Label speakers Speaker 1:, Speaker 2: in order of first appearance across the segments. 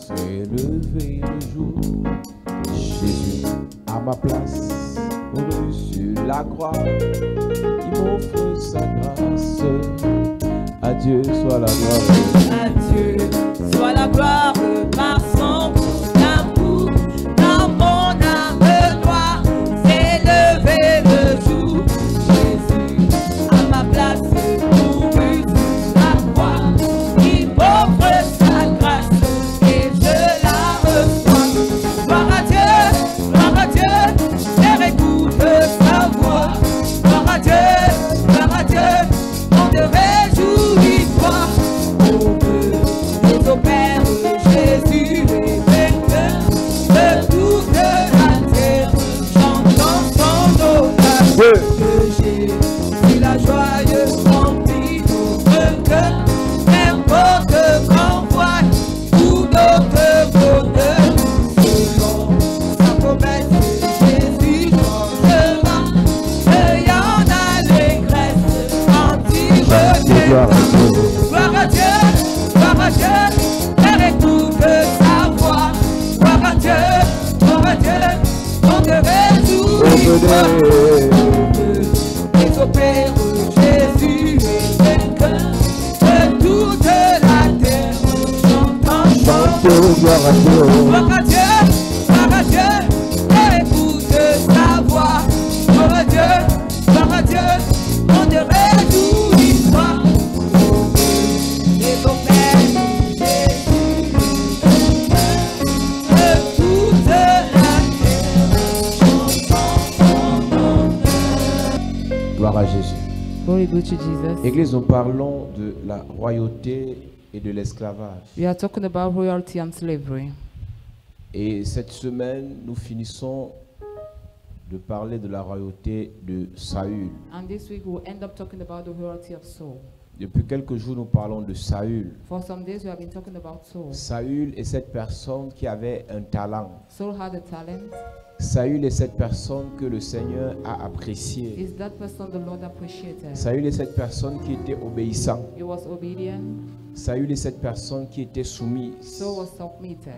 Speaker 1: s'est levé le jour. Jésus à ma place, mourut sur la croix. Il m'offre sa grâce. À Dieu soit la gloire.
Speaker 2: À Dieu soit la gloire par son amour. Dans mon âme noire s'est levé le jour. Jésus à ma place mourut sur la croix. Il m'offre sa grâce et je la reçois. Gloire à Dieu, Père écoute sa voix. Gloire à Dieu, on te réjouit toi. Au Père Jésus est vainqueur de toute la terre, chantant son honneur. Que Jésus la joyeuse remplit notre cœur, n'importe qu'on voit ou d'autres bonheurs. Selon sa promesse, Jésus changera, ayant l'allégresse quand il reviendra. Gloire à Dieu. Père écoute sa voix. Gloire à Dieu, on te réjouit. Et au Père Jésus est vainqueur de toute la terre, chantant son nom. Gloire à Dieu, Père écoute sa voix. Gloire à Dieu, on te réjouit. Et au Père
Speaker 1: Gloire à Jésus.
Speaker 2: Glory be to Jesus.
Speaker 1: Église, nous parlons de la royauté et de l'esclavage.
Speaker 2: We are talking about royalty and slavery.
Speaker 1: Et cette semaine, nous finissons de parler de la royauté de Saül.
Speaker 2: And this week we'll end up talking about the royalty of Saul.
Speaker 1: Depuis quelques jours, nous parlons de Saül.
Speaker 2: For some days we have been talking about Saul.
Speaker 1: Saül est cette personne qui avait un talent.
Speaker 2: Saul had a talent.
Speaker 1: Saül est cette personne que le Seigneur a appréciée.
Speaker 2: Is that person the Lord appreciated?
Speaker 1: Saül est cette personne qui était obéissant.
Speaker 2: He was obedient.
Speaker 1: Saül est cette personne qui était soumise.
Speaker 2: Saul was submitted.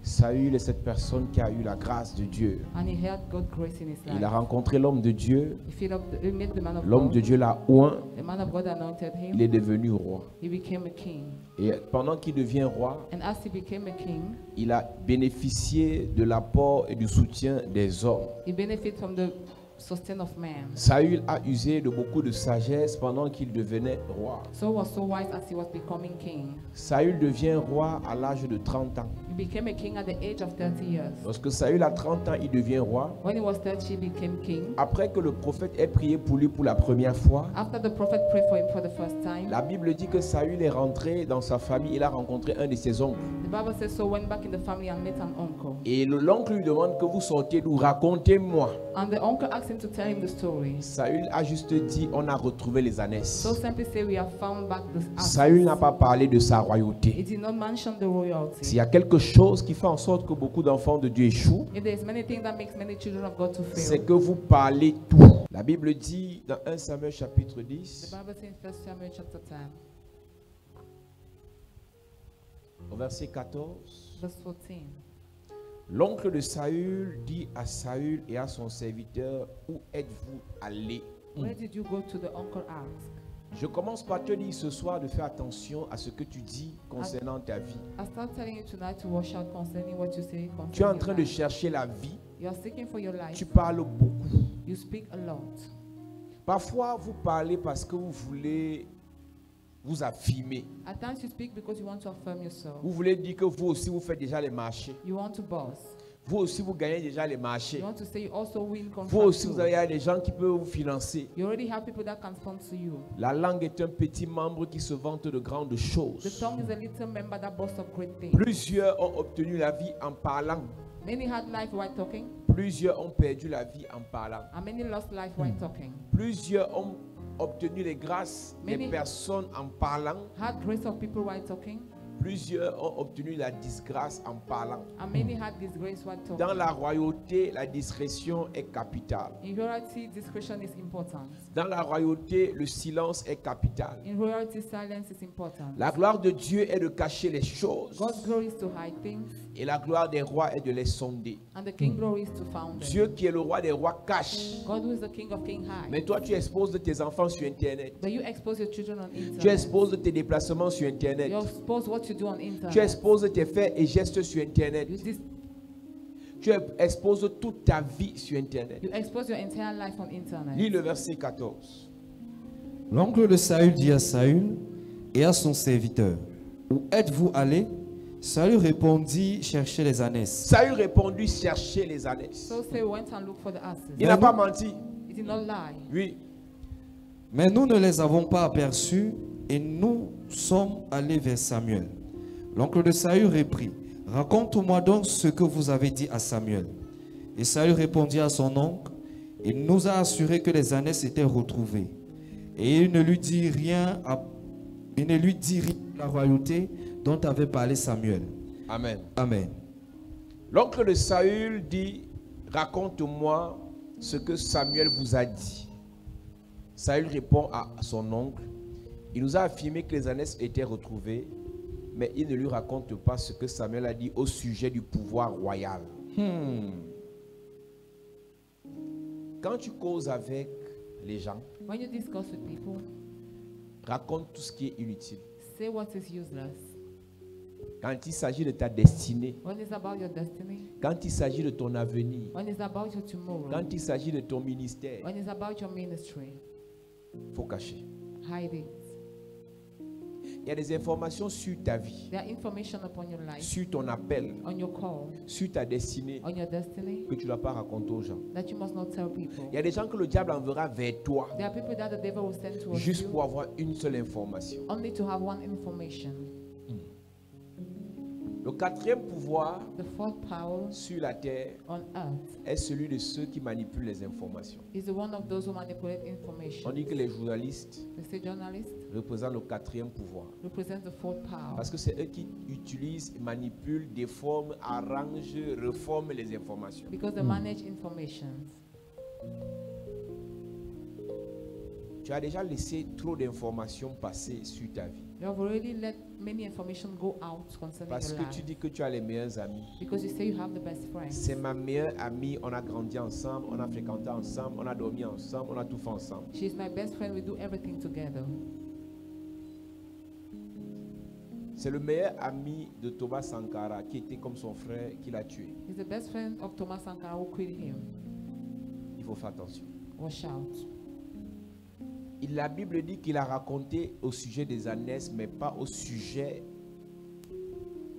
Speaker 1: Saül est cette personne qui a eu la grâce de Dieu.
Speaker 2: And he had God's grace in his life.
Speaker 1: Il a rencontré l'homme de Dieu.
Speaker 2: He met the man of
Speaker 1: L'homme de
Speaker 2: God.
Speaker 1: Dieu l'a oint.
Speaker 2: The man of God anointed
Speaker 1: Il est
Speaker 2: him.
Speaker 1: devenu roi.
Speaker 2: He became a king.
Speaker 1: Et pendant qu'il devient roi,
Speaker 2: And as he became a king,
Speaker 1: il a bénéficié de l'apport et du soutien des hommes.
Speaker 2: he benefited from the sustain of man.
Speaker 1: Saül a usé de beaucoup de sagesse pendant qu'il devenait roi.
Speaker 2: Saul was so wise as he was becoming king.
Speaker 1: Saül devient roi à l'âge de 30 ans.
Speaker 2: He became a king at the age of 30 years.
Speaker 1: Lorsque Saül a 30 ans, il devient roi.
Speaker 2: When he was 30, he became king.
Speaker 1: Après que le prophète ait prié pour lui pour la première fois,
Speaker 2: After the prophet prayed for him for the first time,
Speaker 1: la Bible dit que Saül est rentré dans sa famille. Il a rencontré un de ses oncles.
Speaker 2: the Bible says Saul went back in the family and met an uncle.
Speaker 1: Et l'oncle lui demande que vous sortiez d'où, racontez-moi.
Speaker 2: And the uncle asked him to tell him the story.
Speaker 1: Saül a juste dit, on a retrouvé les ânesses.
Speaker 2: So simply say we have found back the ashes.
Speaker 1: Saül n'a pas parlé de sa
Speaker 2: He
Speaker 1: royauté.
Speaker 2: did not mention the royalty.
Speaker 1: S'il y a quelque chose qui fait en sorte que beaucoup d'enfants de Dieu échouent,
Speaker 2: If there is many things that makes many children of God to
Speaker 1: c'est
Speaker 2: fail,
Speaker 1: que vous parlez tout. La Bible dit dans 1 Samuel chapitre
Speaker 2: the
Speaker 1: 10,
Speaker 2: Bible says in 1 Samuel chapter 10,
Speaker 1: au verset 14,
Speaker 2: verse 14.
Speaker 1: l'oncle de Saül dit à Saül et à son serviteur, où êtes-vous allés?
Speaker 2: Where did you go to? The uncle asked.
Speaker 1: Je commence par te dire ce soir de faire attention à ce que tu dis concernant ta vie.
Speaker 2: I start telling you tonight to watch out concerning what you say concerning
Speaker 1: Tu es en
Speaker 2: your
Speaker 1: train de
Speaker 2: life.
Speaker 1: chercher la vie,
Speaker 2: You are seeking for your life.
Speaker 1: tu parles beaucoup.
Speaker 2: You speak a lot.
Speaker 1: Parfois, vous parlez parce que vous voulez vous affirmer.
Speaker 2: At times you speak because you want to affirm yourself.
Speaker 1: Vous voulez dire que vous aussi, vous faites déjà les marchés.
Speaker 2: You want to boss.
Speaker 1: Vous aussi, vous gagnez déjà les marchés.
Speaker 2: You want to say you also win
Speaker 1: Vous
Speaker 2: contracts
Speaker 1: aussi,
Speaker 2: too.
Speaker 1: vous avez des gens qui peuvent vous financer.
Speaker 2: You already have people that can sponsor you.
Speaker 1: La langue est un petit membre qui se vante de grandes
Speaker 2: The
Speaker 1: choses.
Speaker 2: tongue is a little member that boasts of great things.
Speaker 1: Plusieurs ont obtenu la vie en parlant.
Speaker 2: Many had life while talking,
Speaker 1: Plusieurs ont perdu la vie en parlant.
Speaker 2: and many lost life while talking.
Speaker 1: Plusieurs ont obtenu les grâces des
Speaker 2: Many-
Speaker 1: personnes en parlant.
Speaker 2: Had grace of people while talking.
Speaker 1: Plusieurs ont obtenu la disgrâce en parlant.
Speaker 2: And many had disgrace while talking.
Speaker 1: Dans la royauté, la discrétion est capitale.
Speaker 2: In royalty, discretion is important.
Speaker 1: Dans la royauté, le silence est capital.
Speaker 2: In royalty, silence is important.
Speaker 1: La gloire de Dieu est de cacher les choses.
Speaker 2: God's glory is to hide things,
Speaker 1: Et la gloire des rois est de les sonder.
Speaker 2: and the king glory is to found them.
Speaker 1: Dieu qui est le roi des rois cache.
Speaker 2: God who is the king of king hide.
Speaker 1: Mais toi, tu exposes tes enfants sur Internet.
Speaker 2: But you expose your children on internet.
Speaker 1: Tu exposes tes déplacements sur Internet.
Speaker 2: You expose what you do on internet.
Speaker 1: Tu exposes tes faits et gestes sur Internet. Tu exposes toute ta vie sur Internet.
Speaker 2: You expose your entire life on internet.
Speaker 1: Lis le verset 14.
Speaker 3: L'oncle de Saül dit à Saül et à son serviteur, où êtes-vous allés? Saül répondit, chercher les ânesses.
Speaker 1: Saül répondit, chercher les ânesses.
Speaker 2: So Saul went and looked for the asses.
Speaker 1: Il n'a pas menti.
Speaker 2: He did not lie.
Speaker 1: Oui.
Speaker 3: Mais nous ne les avons pas aperçus et nous sommes allés vers Samuel. L'oncle de Saül reprit, raconte-moi donc ce que vous avez dit à Samuel. Et Saül répondit à son oncle, il nous a assuré que les ânesses étaient retrouvées. Et il ne lui dit rien de la royauté dont avait parlé Samuel.
Speaker 1: Amen.
Speaker 3: Amen.
Speaker 1: L'oncle de Saül dit, raconte-moi ce que Samuel vous a dit. Saül répond à son oncle, il nous a affirmé que les ânesses étaient retrouvées, mais il ne lui raconte pas ce que Samuel a dit au sujet du pouvoir royal. Quand tu causes avec les gens,
Speaker 2: When you discuss with people,
Speaker 1: raconte tout ce qui est inutile.
Speaker 2: say what is useless.
Speaker 1: Quand il s'agit de ta destinée,
Speaker 2: When it's about your destiny,
Speaker 1: quand il s'agit de ton avenir,
Speaker 2: when it's about your tomorrow,
Speaker 1: quand il s'agit de ton ministère,
Speaker 2: when it's about your ministry,
Speaker 1: il faut cacher.
Speaker 2: hide it.
Speaker 1: Il y a des informations sur ta vie,
Speaker 2: There are information upon your life,
Speaker 1: sur ton appel,
Speaker 2: on your call,
Speaker 1: sur ta destinée,
Speaker 2: on your destiny,
Speaker 1: que tu ne dois pas raconter aux gens.
Speaker 2: that you must not tell people.
Speaker 1: Il y a des gens que le diable enverra vers toi
Speaker 2: There are people that the devil will send towards
Speaker 1: juste
Speaker 2: you
Speaker 1: pour avoir une seule information.
Speaker 2: only to have one information.
Speaker 1: Le quatrième pouvoir
Speaker 2: The fourth power
Speaker 1: sur la terre
Speaker 2: on earth
Speaker 1: est celui de ceux qui manipulent les informations.
Speaker 2: is the one of those who manipulate
Speaker 1: On
Speaker 2: information.
Speaker 1: dit que les journalistes
Speaker 2: They say journalists
Speaker 1: représentent le quatrième pouvoir.
Speaker 2: represent the fourth power
Speaker 1: Parce que c'est eux qui utilisent, manipulent, déforment, arrangent, reforment les informations.
Speaker 2: because they manage information.
Speaker 1: Tu as déjà laissé trop d'informations passer sur ta vie.
Speaker 2: You have already let many information go out concerning
Speaker 1: Parce
Speaker 2: your
Speaker 1: que
Speaker 2: life
Speaker 1: tu dis que tu as les meilleurs amis.
Speaker 2: because you say you have the best friends.
Speaker 1: C'est ma meilleure amie, on a grandi ensemble, on a fréquenté ensemble, on a dormi ensemble, on a tout fait ensemble.
Speaker 2: She's my best friend. We do everything together.
Speaker 1: C'est le meilleur ami de Thomas Sankara qui était comme son frère qui l'a tué.
Speaker 2: He's the best friend of Thomas Sankara who killed him.
Speaker 1: Il faut faire attention.
Speaker 2: Watch out.
Speaker 1: La Bible dit qu'il a raconté au sujet des ânesses, mais pas au sujet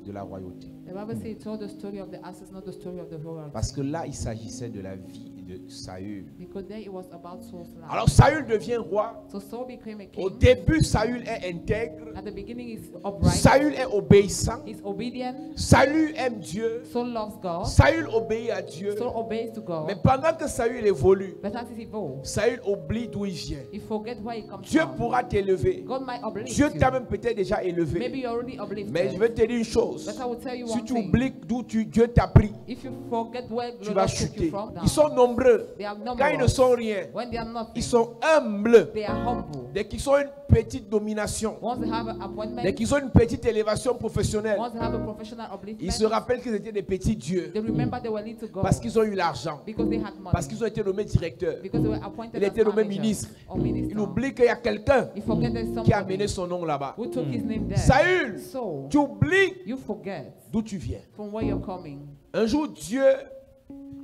Speaker 1: de la royauté.
Speaker 2: The Bible says he told the story of the asses, not the story of the royalty.
Speaker 1: Parce que là, il s'agissait de la vie de Saül.
Speaker 2: Because there it was about Saul's life.
Speaker 1: Alors Saül devient roi.
Speaker 2: So Saul became a
Speaker 1: Au
Speaker 2: king.
Speaker 1: début, Saül est intègre.
Speaker 2: At the beginning, he's upright.
Speaker 1: Saül est obéissant.
Speaker 2: He's obedient.
Speaker 1: Saül aime Dieu.
Speaker 2: Saul loves God.
Speaker 1: Saül obéit à Dieu.
Speaker 2: Saul obeys to God.
Speaker 1: Mais pendant que Saül évolue,
Speaker 2: But as he evolves,
Speaker 1: Saül oublie d'où il vient.
Speaker 2: he forgets where he comes
Speaker 1: Dieu
Speaker 2: from.
Speaker 1: pourra t'élever.
Speaker 2: God might uplift
Speaker 1: Dieu
Speaker 2: you.
Speaker 1: t'a même peut-être déjà
Speaker 2: Maybe
Speaker 1: élevé.
Speaker 2: you're already uplifted.
Speaker 1: Mais je vais te dire une chose.
Speaker 2: But I will tell you
Speaker 1: Si
Speaker 2: one
Speaker 1: tu
Speaker 2: thing.
Speaker 1: oublies d'où Dieu t'a pris,
Speaker 2: If you forget where
Speaker 1: tu
Speaker 2: God
Speaker 1: vas
Speaker 2: took you
Speaker 1: chuter.
Speaker 2: from,
Speaker 1: Ils sont nombreux.
Speaker 2: they are
Speaker 1: Quand ils ne
Speaker 2: numerous.
Speaker 1: sont rien,
Speaker 2: When they are nothing,
Speaker 1: ils sont humbles.
Speaker 2: they are humble.
Speaker 1: Dès qu'ils ont une petite domination,
Speaker 2: Once they have an appointment,
Speaker 1: dès qu'ils ont une petite élévation professionnelle,
Speaker 2: once they have a professional upliftment,
Speaker 1: ils se rappellent qu'ils étaient des petits dieux
Speaker 2: they remember they were lead to God
Speaker 1: parce qu'ils ont eu l'argent,
Speaker 2: because they had money,
Speaker 1: parce qu'ils ont été nommés directeurs.
Speaker 2: because they were appointed
Speaker 1: Il
Speaker 2: as
Speaker 1: était nommé
Speaker 2: managers
Speaker 1: ministre.
Speaker 2: or minister.
Speaker 1: Il oublie qu'il y a quelqu'un
Speaker 2: You forget there's
Speaker 1: qui a
Speaker 2: somebody
Speaker 1: amené son nom là-bas.
Speaker 2: who took his name there.
Speaker 1: Saül,
Speaker 2: So
Speaker 1: tu oublies
Speaker 2: you forget
Speaker 1: d'où tu viens.
Speaker 2: from where you're coming.
Speaker 1: Un jour, Dieu...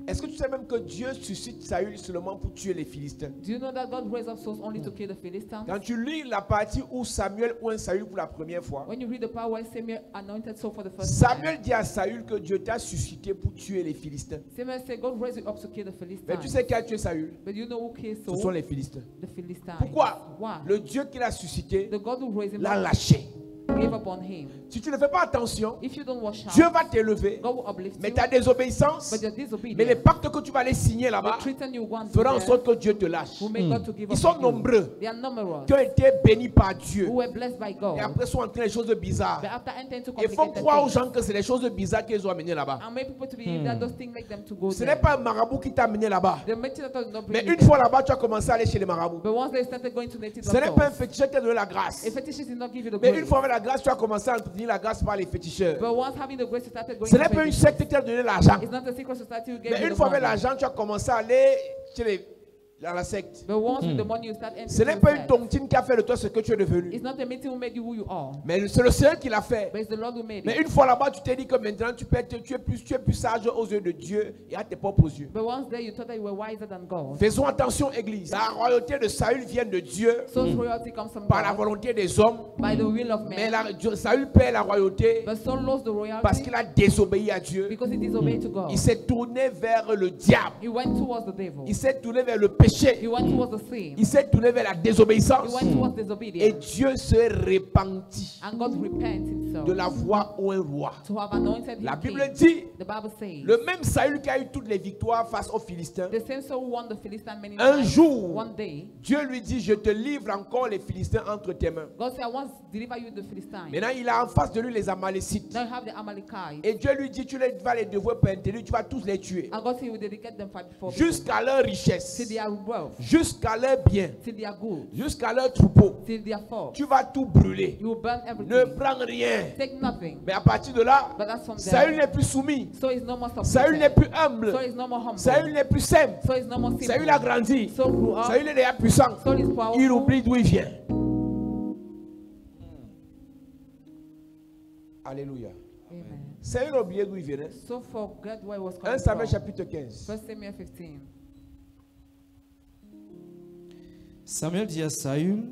Speaker 1: Est-ce que tu sais même que Dieu suscite Saül seulement pour tuer les Philistins?
Speaker 2: Do you know that God raised up Saul only to kill the Philistines?
Speaker 1: Quand tu lis la partie où Samuel oint Saül pour la première fois,
Speaker 2: When you read the part where Samuel anointed Saul for the first
Speaker 1: Samuel
Speaker 2: time,
Speaker 1: dit à Saül que Dieu t'a suscité pour tuer les Philistins.
Speaker 2: Samuel said God raised you up to kill the
Speaker 1: Mais tu
Speaker 2: Philistines.
Speaker 1: sais qui a tué Saül?
Speaker 2: But you know who killed
Speaker 1: Ce sont
Speaker 2: Saul?
Speaker 1: les Philistins.
Speaker 2: The Philistines.
Speaker 1: Pourquoi?
Speaker 2: Why?
Speaker 1: Le Dieu qui l'a suscité
Speaker 2: The God who raised him
Speaker 1: l'a
Speaker 2: up,
Speaker 1: lâché.
Speaker 2: to give up on him.
Speaker 1: Si tu ne fais pas attention,
Speaker 2: If you don't watch
Speaker 1: Dieu
Speaker 2: out,
Speaker 1: va t'élever.
Speaker 2: God will uplift
Speaker 1: Mais
Speaker 2: you.
Speaker 1: ta désobéissance,
Speaker 2: But your
Speaker 1: mais les
Speaker 2: disobedience,
Speaker 1: pactes que tu vas aller signer
Speaker 2: the
Speaker 1: là-bas,
Speaker 2: treating you want to
Speaker 1: fera en
Speaker 2: there,
Speaker 1: sorte que Dieu te lâche.
Speaker 2: will make God to give
Speaker 1: Ils
Speaker 2: up
Speaker 1: sont
Speaker 2: on you.
Speaker 1: nombreux
Speaker 2: They are numerous
Speaker 1: qui ont été bénis par Dieu.
Speaker 2: who were blessed by God.
Speaker 1: Et après sont entrés les choses bizarres.
Speaker 2: But after entering into
Speaker 1: Il faut
Speaker 2: complicated
Speaker 1: croire aux
Speaker 2: things,
Speaker 1: gens que c'est les choses bizarres qu'ils ont amenées là-bas.
Speaker 2: and make people to believe that those things make them to go
Speaker 1: Ce
Speaker 2: there.
Speaker 1: n'est pas un marabout qui t'a amené là-bas.
Speaker 2: The meditator did not
Speaker 1: Mais
Speaker 2: bring you
Speaker 1: une
Speaker 2: there.
Speaker 1: fois là-bas, tu as commencé à aller chez les marabouts.
Speaker 2: But once they started going to native
Speaker 1: Ce n'est pas un
Speaker 2: doctors,
Speaker 1: féticheur qui t'a donné la grâce.
Speaker 2: a fetishist did not give you the
Speaker 1: Mais une
Speaker 2: grace.
Speaker 1: fois avec la grâce, tu as commencé à entretenir la grâce par les féticheurs.
Speaker 2: But once having the grace, you started going
Speaker 1: Ce
Speaker 2: to
Speaker 1: n'est pas une
Speaker 2: fetishists.
Speaker 1: secte qui t'a donné l'argent.
Speaker 2: It's not a secret society who gave
Speaker 1: Mais
Speaker 2: you
Speaker 1: une
Speaker 2: the
Speaker 1: fois avec
Speaker 2: money.
Speaker 1: l'argent, tu as commencé à aller dans la secte.
Speaker 2: But once with the money, you start
Speaker 1: Ce n'est
Speaker 2: entering
Speaker 1: pas
Speaker 2: the
Speaker 1: une
Speaker 2: sect.
Speaker 1: tontine qui a fait de toi ce que tu es devenu.
Speaker 2: It's not the meeting who made you who you are,
Speaker 1: Mais c'est le Seigneur qui l'a fait.
Speaker 2: but it's the Lord who made
Speaker 1: Mais
Speaker 2: it.
Speaker 1: une fois là-bas, tu t'es dit que maintenant tu es plus sage aux yeux de Dieu et à tes propres yeux.
Speaker 2: But once there, you thought that you were wiser than God.
Speaker 1: Faisons attention, Église. La royauté de Saül vient de Dieu
Speaker 2: So royalty comes from
Speaker 1: par la
Speaker 2: God
Speaker 1: volonté des hommes.
Speaker 2: by the will of
Speaker 1: Mais
Speaker 2: man.
Speaker 1: Saül perd la royauté
Speaker 2: But Saul lost the
Speaker 1: parce
Speaker 2: royalty
Speaker 1: qu'il a désobéi à Dieu.
Speaker 2: because he disobeyed to God.
Speaker 1: Il s'est tourné vers le diable.
Speaker 2: He went towards the devil.
Speaker 1: Il s'est tourné vers le péché.
Speaker 2: He went towards the sin.
Speaker 1: Il s'est tourné vers la
Speaker 2: He
Speaker 1: désobéissance.
Speaker 2: went towards
Speaker 1: Et
Speaker 2: disobedience.
Speaker 1: Dieu se repentit
Speaker 2: And God repent himself
Speaker 1: de la voie où un roi.
Speaker 2: to have anointed
Speaker 1: La
Speaker 2: him
Speaker 1: Bible
Speaker 2: king.
Speaker 1: dit,
Speaker 2: The Bible says,
Speaker 1: le même Saül qui a eu toutes les victoires face aux Philistins,
Speaker 2: the same Saul won the Philistine many
Speaker 1: un
Speaker 2: times.
Speaker 1: jour,
Speaker 2: One day,
Speaker 1: Dieu lui dit, je te livre encore les Philistins entre tes mains.
Speaker 2: God said, I once deliver you the Philistines.
Speaker 1: Maintenant, il a en face de lui les Amalécites.
Speaker 2: Now you have the Amalekites.
Speaker 1: Et Dieu lui dit, tu vas les devoir pour interdire, tu vas tous les tuer.
Speaker 2: And God said, He will dedicate them fight before me.
Speaker 1: Jusqu'à leur
Speaker 2: Till
Speaker 1: richesse,
Speaker 2: they are wealth,
Speaker 1: jusqu'à leur bien,
Speaker 2: till they are good,
Speaker 1: jusqu'à leur troupeau.
Speaker 2: till they are full.
Speaker 1: Tu vas tout brûler.
Speaker 2: You will burn
Speaker 1: Ne
Speaker 2: everything.
Speaker 1: prends rien.
Speaker 2: Take nothing.
Speaker 1: Mais à partir de là,
Speaker 2: But that's from
Speaker 1: Saül
Speaker 2: there.
Speaker 1: n'est plus soumis.
Speaker 2: So he's no more
Speaker 1: Saül n'est
Speaker 2: submissive.
Speaker 1: plus humble.
Speaker 2: So he's no more humble.
Speaker 1: Saül n'est plus simple.
Speaker 2: So he's no more simple.
Speaker 1: Saül a grandi.
Speaker 2: So grew up.
Speaker 1: Saül est déjà puissant.
Speaker 2: So he's powerful.
Speaker 1: Il oublie d'où il vient. Alléluia.
Speaker 2: Amen.
Speaker 1: Saül a oublié d'où il venait.
Speaker 2: So forget where it was
Speaker 1: 1
Speaker 2: coming
Speaker 1: Samuel
Speaker 2: from.
Speaker 1: chapitre 15.
Speaker 2: 1 Samuel 15.
Speaker 3: Samuel dit à Saül,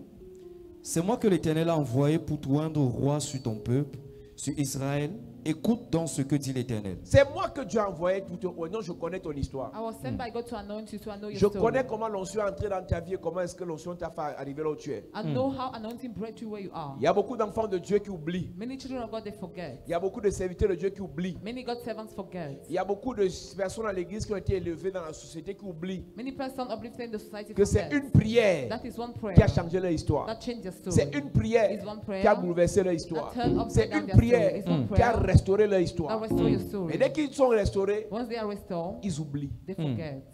Speaker 3: c'est moi que l'Éternel a envoyé pour te rendre roi sur ton peuple, sur Israël. Écoute donc ce que dit l'Éternel.
Speaker 1: C'est moi que Dieu a envoyé tout au nom. Je connais ton histoire.
Speaker 2: I was sent by God to anoint you to know your
Speaker 1: Je
Speaker 2: story.
Speaker 1: connais comment l'onction est entrée dans ta vie et comment est-ce que l'onction t'a fait arriver là où tu es.
Speaker 2: I know how anointing brought you where you are.
Speaker 1: Il y a beaucoup d'enfants de Dieu qui oublient.
Speaker 2: Many children of God, they forget.
Speaker 1: Il y a beaucoup de serviteurs de Dieu qui oublient.
Speaker 2: Many God servants forget.
Speaker 1: Il y a beaucoup de personnes à l'église qui ont été élevées dans la société qui oublient
Speaker 2: Many persons uplifted in the society
Speaker 1: que c'est
Speaker 2: forget.
Speaker 1: une prière
Speaker 2: That is one prayer
Speaker 1: qui a changé leur histoire.
Speaker 2: that changed their story.
Speaker 1: C'est une prière
Speaker 2: It's one prayer
Speaker 1: qui a bouleversé leur histoire.
Speaker 2: that turned upside
Speaker 1: C'est
Speaker 2: down
Speaker 1: une
Speaker 2: their
Speaker 1: prière
Speaker 2: story. It's one
Speaker 1: qui a
Speaker 2: prayer
Speaker 1: restauré leur histoire.
Speaker 2: that restore your story.
Speaker 1: Et dès qu'ils sont restaurés,
Speaker 2: Once they are restored,
Speaker 1: ils oublient.
Speaker 2: they forget.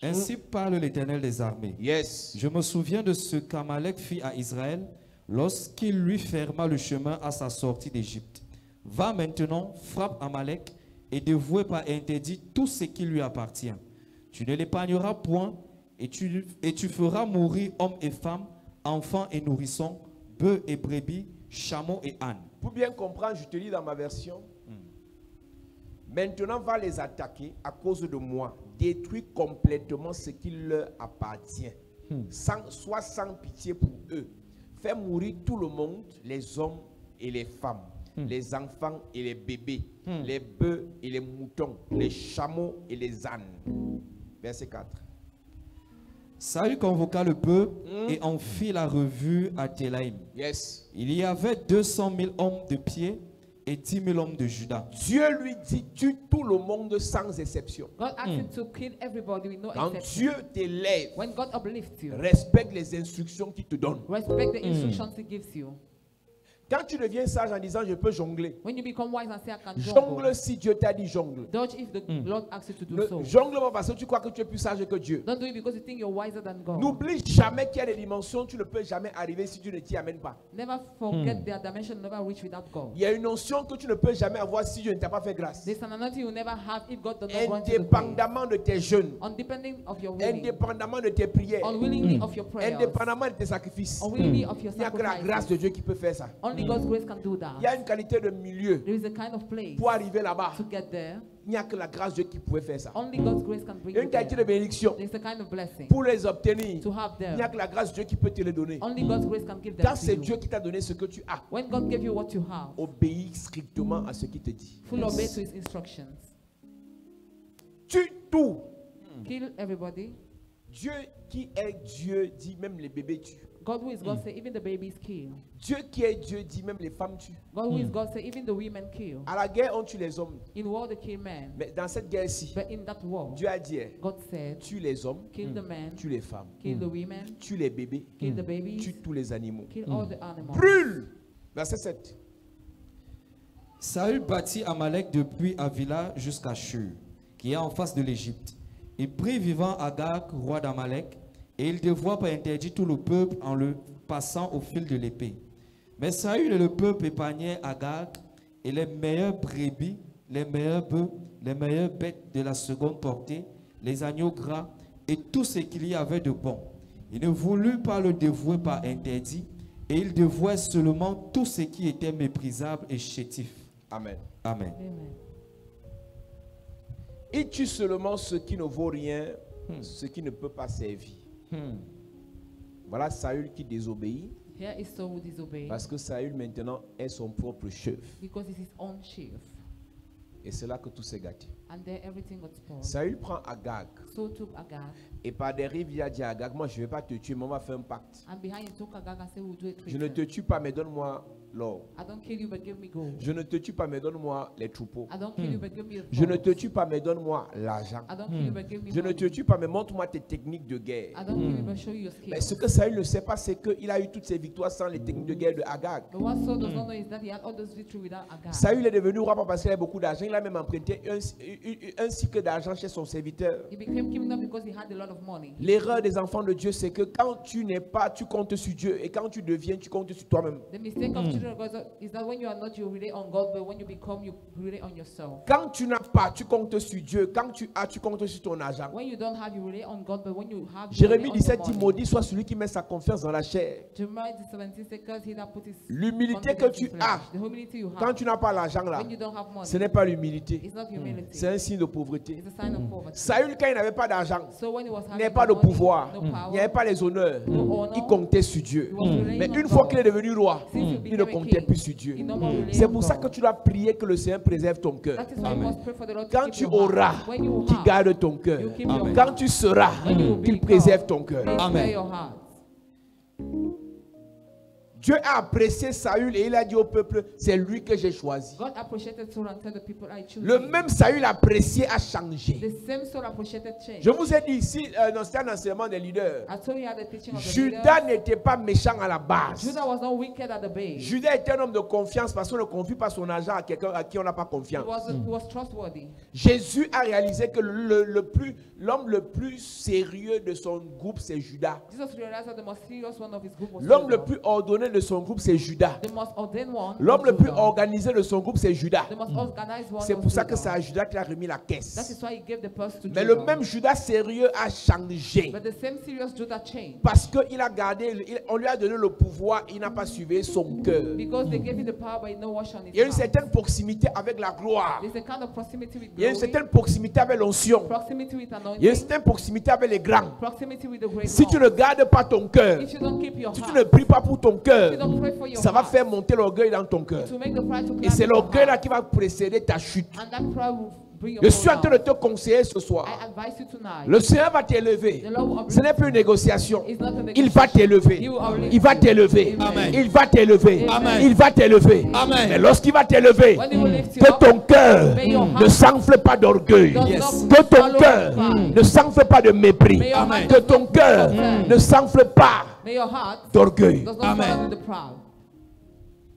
Speaker 3: Ainsi parle l'Éternel des armées.
Speaker 1: Yes.
Speaker 3: Je me souviens de ce qu'Amalek fit à Israël lorsqu'il lui ferma le chemin à sa sortie d'Égypte. Va maintenant, frappe Amalek et dévoue par interdit tout ce qui lui appartient. Tu ne l'épargneras point et tu feras mourir hommes et femmes, enfants et nourrissons, bœufs et brebis, chameaux et ânes.
Speaker 1: Pour bien comprendre, je te lis dans ma version. Maintenant, va les attaquer à cause de moi. Détruis complètement ce qui leur appartient. Sois sans pitié pour eux. Fais mourir tout le monde, les hommes et les femmes, les enfants et les bébés, les bœufs et les moutons, les chameaux et les ânes. Verset 4.
Speaker 3: Saül convoqua le peuple et en fit la revue à Télaïm.
Speaker 1: Yes.
Speaker 3: Il y avait 200 000 hommes de pied et 10 000 hommes de Juda.
Speaker 1: Dieu lui dit, tue tout le monde sans exception.
Speaker 2: God asked him to kill everybody with no
Speaker 1: Quand
Speaker 2: exception.
Speaker 1: Dieu t'élève,
Speaker 2: When God uplifts you,
Speaker 1: respecte les instructions qu'il te donne.
Speaker 2: respect the instructions He gives you.
Speaker 1: Quand tu deviens sage en disant, je peux jongler.
Speaker 2: When you become wise and say, I can
Speaker 1: Jongle
Speaker 2: jongle,
Speaker 1: si Dieu t'a dit jongle.
Speaker 2: dodge if the Lord asks you to do
Speaker 1: Ne
Speaker 2: so.
Speaker 1: jongle pas parce que tu crois que tu es plus sage que Dieu.
Speaker 2: Don't do it because you think you're wiser than God.
Speaker 1: N'oublie jamais qu'il y a des dimensions, tu ne peux jamais arriver si tu ne t'y amènes pas.
Speaker 2: Never forget their dimension, never reach without God.
Speaker 1: Il y a une notion que tu ne peux jamais avoir si Dieu ne t'a pas fait grâce.
Speaker 2: There's an anointing you never have if God does not grant you the grace.
Speaker 1: Indépendamment de tes jeûnes,
Speaker 2: Undependent of your willing,
Speaker 1: indépendamment de tes prières,
Speaker 2: unwillingly of your prayers,
Speaker 1: indépendamment de tes sacrifices.
Speaker 2: unwillingly of your
Speaker 1: Il n'y a que la grâce
Speaker 2: sacrifices.
Speaker 1: de Dieu qui peut faire ça.
Speaker 2: Only God's grace can do that.
Speaker 1: Il y a une qualité de milieu
Speaker 2: There is a kind of place
Speaker 1: pour arriver là-bas.
Speaker 2: to get there.
Speaker 1: Il n'y a que la grâce de Dieu qui pouvait faire ça.
Speaker 2: Only God's grace can
Speaker 1: Il
Speaker 2: bring
Speaker 1: y a
Speaker 2: you
Speaker 1: une qualité de
Speaker 2: there.
Speaker 1: bénédiction.
Speaker 2: There's a kind of blessing
Speaker 1: Pour les obtenir,
Speaker 2: to have
Speaker 1: il n'y a
Speaker 2: them.
Speaker 1: que la grâce de Dieu qui peut te les donner.
Speaker 2: Only God's grace can give them
Speaker 1: Quand
Speaker 2: to
Speaker 1: c'est
Speaker 2: you.
Speaker 1: Dieu qui t'a donné ce que tu as,
Speaker 2: When God gave you what you have,
Speaker 1: obéis strictement à ce qu'il te dit.
Speaker 2: full obey to His instructions.
Speaker 1: Tue tout.
Speaker 2: Kill everybody.
Speaker 1: Dieu qui est Dieu dit même les bébés tuent.
Speaker 2: God who is God say even the babies kill.
Speaker 1: Dieu qui est Dieu dit même les femmes tuent.
Speaker 2: God who is God say even the women kill.
Speaker 1: À la guerre, on tue les hommes.
Speaker 2: In war they kill men.
Speaker 1: Mais dans cette guerre-ci,
Speaker 2: But in that war,
Speaker 1: Dieu a dit,
Speaker 2: God said,
Speaker 1: tue les hommes,
Speaker 2: kill the men,
Speaker 1: tue les femmes,
Speaker 2: kill the women,
Speaker 1: tue les bébés,
Speaker 2: kill the babies,
Speaker 1: tue tous les animaux.
Speaker 2: kill all the animals.
Speaker 1: Brûle. Verset 7.
Speaker 3: Saül bâtit Amalek depuis Avila jusqu'à Shur, qui est en face de l'Égypte. Il prit vivant Agag, roi d'Amalek, et il dévoua par interdit tout le peuple en le passant au fil de l'épée. Mais Saül et le peuple épargnaient Agag et les meilleures brebis, les meilleurs bœufs, les meilleures bêtes de la seconde portée, les agneaux gras et tout ce qu'il y avait de bon. Il ne voulut pas le dévouer par interdit, et il dévouait seulement tout ce qui était méprisable et chétif.
Speaker 1: Amen.
Speaker 3: Amen.
Speaker 2: Amen.
Speaker 1: Il tue seulement ce qui ne vaut rien, ce qui ne peut pas servir. Voilà Saül qui désobéit,
Speaker 2: Here is Saul who disobeyed
Speaker 1: parce que Saül maintenant est son propre chef.
Speaker 2: because he's his own chief.
Speaker 1: Et c'est là que tout s'est gâté.
Speaker 2: And then everything got spoiled.
Speaker 1: Saül prend Agag
Speaker 2: Saul took Agag,
Speaker 1: et par derrière il a dit à Agag, moi je ne vais pas te tuer, mais on va faire un pacte.
Speaker 2: and behind he took Agag and said, we'll do a
Speaker 1: Je ne te
Speaker 2: treaty.
Speaker 1: tue pas, mais donne-moi l'or.
Speaker 2: I don't kill you, but give me gold.
Speaker 1: Je ne te tue pas, mais donne-moi les troupeaux.
Speaker 2: I don't kill you, but give me the
Speaker 1: Je ne
Speaker 2: gold.
Speaker 1: te tue pas, mais donne-moi l'argent.
Speaker 2: I don't kill you, but give me
Speaker 1: Je ne
Speaker 2: money.
Speaker 1: te tue pas, mais montre-moi tes techniques de guerre.
Speaker 2: I don't kill you, but show you your
Speaker 1: Mais
Speaker 2: skills.
Speaker 1: ce que Saül ne sait pas, c'est qu'il a eu toutes ses victoires sans les techniques de guerre de Agag.
Speaker 2: But what Saul does not know is that he had all those victory without Agag.
Speaker 1: Saül est devenu roi pas parce qu'il avait beaucoup d'argent. Il a même emprunté un cycle d'argent chez son serviteur.
Speaker 2: He became king not because he had a lot of money.
Speaker 1: L'erreur des enfants de Dieu, c'est que quand tu n'es pas, tu comptes sur Dieu. Et quand tu deviens, tu comptes sur toi-même.
Speaker 2: The mistake of children of God is that when you are not, you rely on God, but when you become, you rely on yourself.
Speaker 1: Quand tu n'as pas, tu comptes sur Dieu. Quand tu as, tu comptes sur ton argent.
Speaker 2: When you don't have, you rely on God, but when you have, you
Speaker 1: Jérémie
Speaker 2: rely on
Speaker 1: 17
Speaker 2: your
Speaker 1: dit,
Speaker 2: money.
Speaker 1: maudit soit celui qui met sa confiance dans la chair.
Speaker 2: Jeremiah 17 says, he that put his
Speaker 1: L'humilité que
Speaker 2: confidence
Speaker 1: tu
Speaker 2: in flesh.
Speaker 1: as,
Speaker 2: The humility you
Speaker 1: quand
Speaker 2: have,
Speaker 1: tu n'as pas l'argent là,
Speaker 2: when you don't have money,
Speaker 1: ce n'est pas l'humilité.
Speaker 2: it's not humility.
Speaker 1: C'est un signe de pauvreté.
Speaker 2: It's a sign of poverty.
Speaker 1: Saül, quand il n'avait pas d'argent,
Speaker 2: So when he was
Speaker 1: il
Speaker 2: having
Speaker 1: n'avait pas de
Speaker 2: no money,
Speaker 1: pouvoir,
Speaker 2: no
Speaker 1: il
Speaker 2: power,
Speaker 1: n'y avait pas les honneurs,
Speaker 2: no honor,
Speaker 1: il comptait sur Dieu.
Speaker 2: he was relying
Speaker 1: Mais
Speaker 2: on
Speaker 1: une fois
Speaker 2: God.
Speaker 1: qu'il est devenu roi,
Speaker 2: Since he
Speaker 1: il ne
Speaker 2: became a
Speaker 1: comptait
Speaker 2: king,
Speaker 1: plus sur Dieu.
Speaker 2: he no more relied
Speaker 1: C'est
Speaker 2: on
Speaker 1: pour ça
Speaker 2: God.
Speaker 1: que tu dois prier que le Seigneur préserve ton cœur.
Speaker 2: That is why you must pray for the Lord to
Speaker 1: Quand
Speaker 2: keep
Speaker 1: tu
Speaker 2: your heart.
Speaker 1: auras,
Speaker 2: When you
Speaker 1: qu'il
Speaker 2: have,
Speaker 1: garde ton cœur.
Speaker 2: you keep your
Speaker 1: Quand
Speaker 2: heart.
Speaker 1: tu seras,
Speaker 2: When you will
Speaker 1: qu'il
Speaker 2: become,
Speaker 1: préserve ton cœur.
Speaker 2: please
Speaker 3: Amen.
Speaker 2: spare your heart.
Speaker 1: Dieu a apprécié Saül et il a dit au peuple, c'est lui que j'ai choisi.
Speaker 2: God appreciated Saul and told the people, I choose
Speaker 1: Le
Speaker 2: you.
Speaker 1: même Saül apprécié a changé.
Speaker 2: The same Saul appreciated change.
Speaker 1: Je vous ai dit ici, c'était un enseignement des leaders.
Speaker 2: I told you how the teaching of the
Speaker 1: Judas
Speaker 2: leaders.
Speaker 1: n'était pas méchant à la base.
Speaker 2: Judah was not wicked at the base.
Speaker 1: Judas était un homme de confiance parce qu'on ne confie pas son argent à quelqu'un à qui on n'a pas
Speaker 2: He
Speaker 1: confiance.
Speaker 2: was trustworthy.
Speaker 1: Jésus a réalisé que l'homme le plus sérieux de son groupe, c'est Judas.
Speaker 2: Jesus realized that the most serious one of his group was
Speaker 1: L'homme le
Speaker 2: Judah.
Speaker 1: plus ordonné de son groupe, c'est Judas.
Speaker 2: The most ordained one
Speaker 1: L'homme
Speaker 2: was
Speaker 1: le plus
Speaker 2: Judah.
Speaker 1: organisé de son groupe, c'est Judas.
Speaker 2: The most organized one
Speaker 1: C'est
Speaker 2: was
Speaker 1: pour ça que
Speaker 2: Judah.
Speaker 1: c'est à Judas qu'il a remis la
Speaker 2: That
Speaker 1: caisse.
Speaker 2: is why he gave the purse to
Speaker 1: Mais
Speaker 2: Judah.
Speaker 1: le même Judas sérieux a changé.
Speaker 2: But the same serious Judah changed.
Speaker 1: Parce qu'il a gardé, on lui a donné le pouvoir, il n'a pas suivi son cœur.
Speaker 2: Because they gave him the power, but he no wash on his
Speaker 1: Il y a une
Speaker 2: hands.
Speaker 1: certaine proximité avec la gloire.
Speaker 2: There's a kind of proximity with
Speaker 1: Il y a une
Speaker 2: glory,
Speaker 1: certaine proximité avec l'onction.
Speaker 2: proximity with
Speaker 1: Il y a une
Speaker 2: anointing,
Speaker 1: certaine proximité avec les grands.
Speaker 2: proximity with the great
Speaker 1: Si tu
Speaker 2: one.
Speaker 1: ne gardes pas ton cœur,
Speaker 2: If you don't keep your
Speaker 1: si tu
Speaker 2: heart,
Speaker 1: ne pries pas pour ton
Speaker 2: if you
Speaker 1: cœur,
Speaker 2: don't pray for your
Speaker 1: ça va
Speaker 2: heart,
Speaker 1: faire monter l'orgueil dans ton cœur.
Speaker 2: to make the pride to
Speaker 1: Et
Speaker 2: climb
Speaker 1: c'est
Speaker 2: in your
Speaker 1: l'orgueil là
Speaker 2: heart.
Speaker 1: qui va précéder ta chute.
Speaker 2: And that pride will bring your
Speaker 1: Je
Speaker 2: fall
Speaker 1: suis en train
Speaker 2: down.
Speaker 1: de te conseiller ce soir.
Speaker 2: I advise you tonight.
Speaker 1: Le Seigneur va t'élever.
Speaker 2: The Lord will uplift
Speaker 1: Ce n'est plus une négociation.
Speaker 2: It's not a
Speaker 1: Il va
Speaker 2: negotiation.
Speaker 1: t'élever.
Speaker 2: He will uplift
Speaker 1: Il va
Speaker 2: you.
Speaker 1: t'élever.
Speaker 2: Amen.
Speaker 1: Il va t'élever.
Speaker 2: Amen.
Speaker 1: Il va t'élever.
Speaker 3: Amen.
Speaker 1: Mais lorsqu'il va t'élever,
Speaker 2: When he will lift you
Speaker 1: que
Speaker 2: up,
Speaker 1: ton cœur
Speaker 2: may your
Speaker 1: ne
Speaker 2: heart
Speaker 1: s'enfle pas d'orgueil.
Speaker 2: does
Speaker 3: Yes.
Speaker 2: not
Speaker 1: Que ton
Speaker 2: swallow
Speaker 1: cœur
Speaker 2: pride.
Speaker 1: ne s'enfle pas de mépris.
Speaker 2: May your heart
Speaker 1: Que
Speaker 2: does
Speaker 1: ton
Speaker 2: not
Speaker 1: cœur
Speaker 2: swallow
Speaker 1: ne s'enfle pas
Speaker 2: May your heart
Speaker 1: d'orgueil.
Speaker 2: does not
Speaker 3: Amen.
Speaker 2: swallow the proud.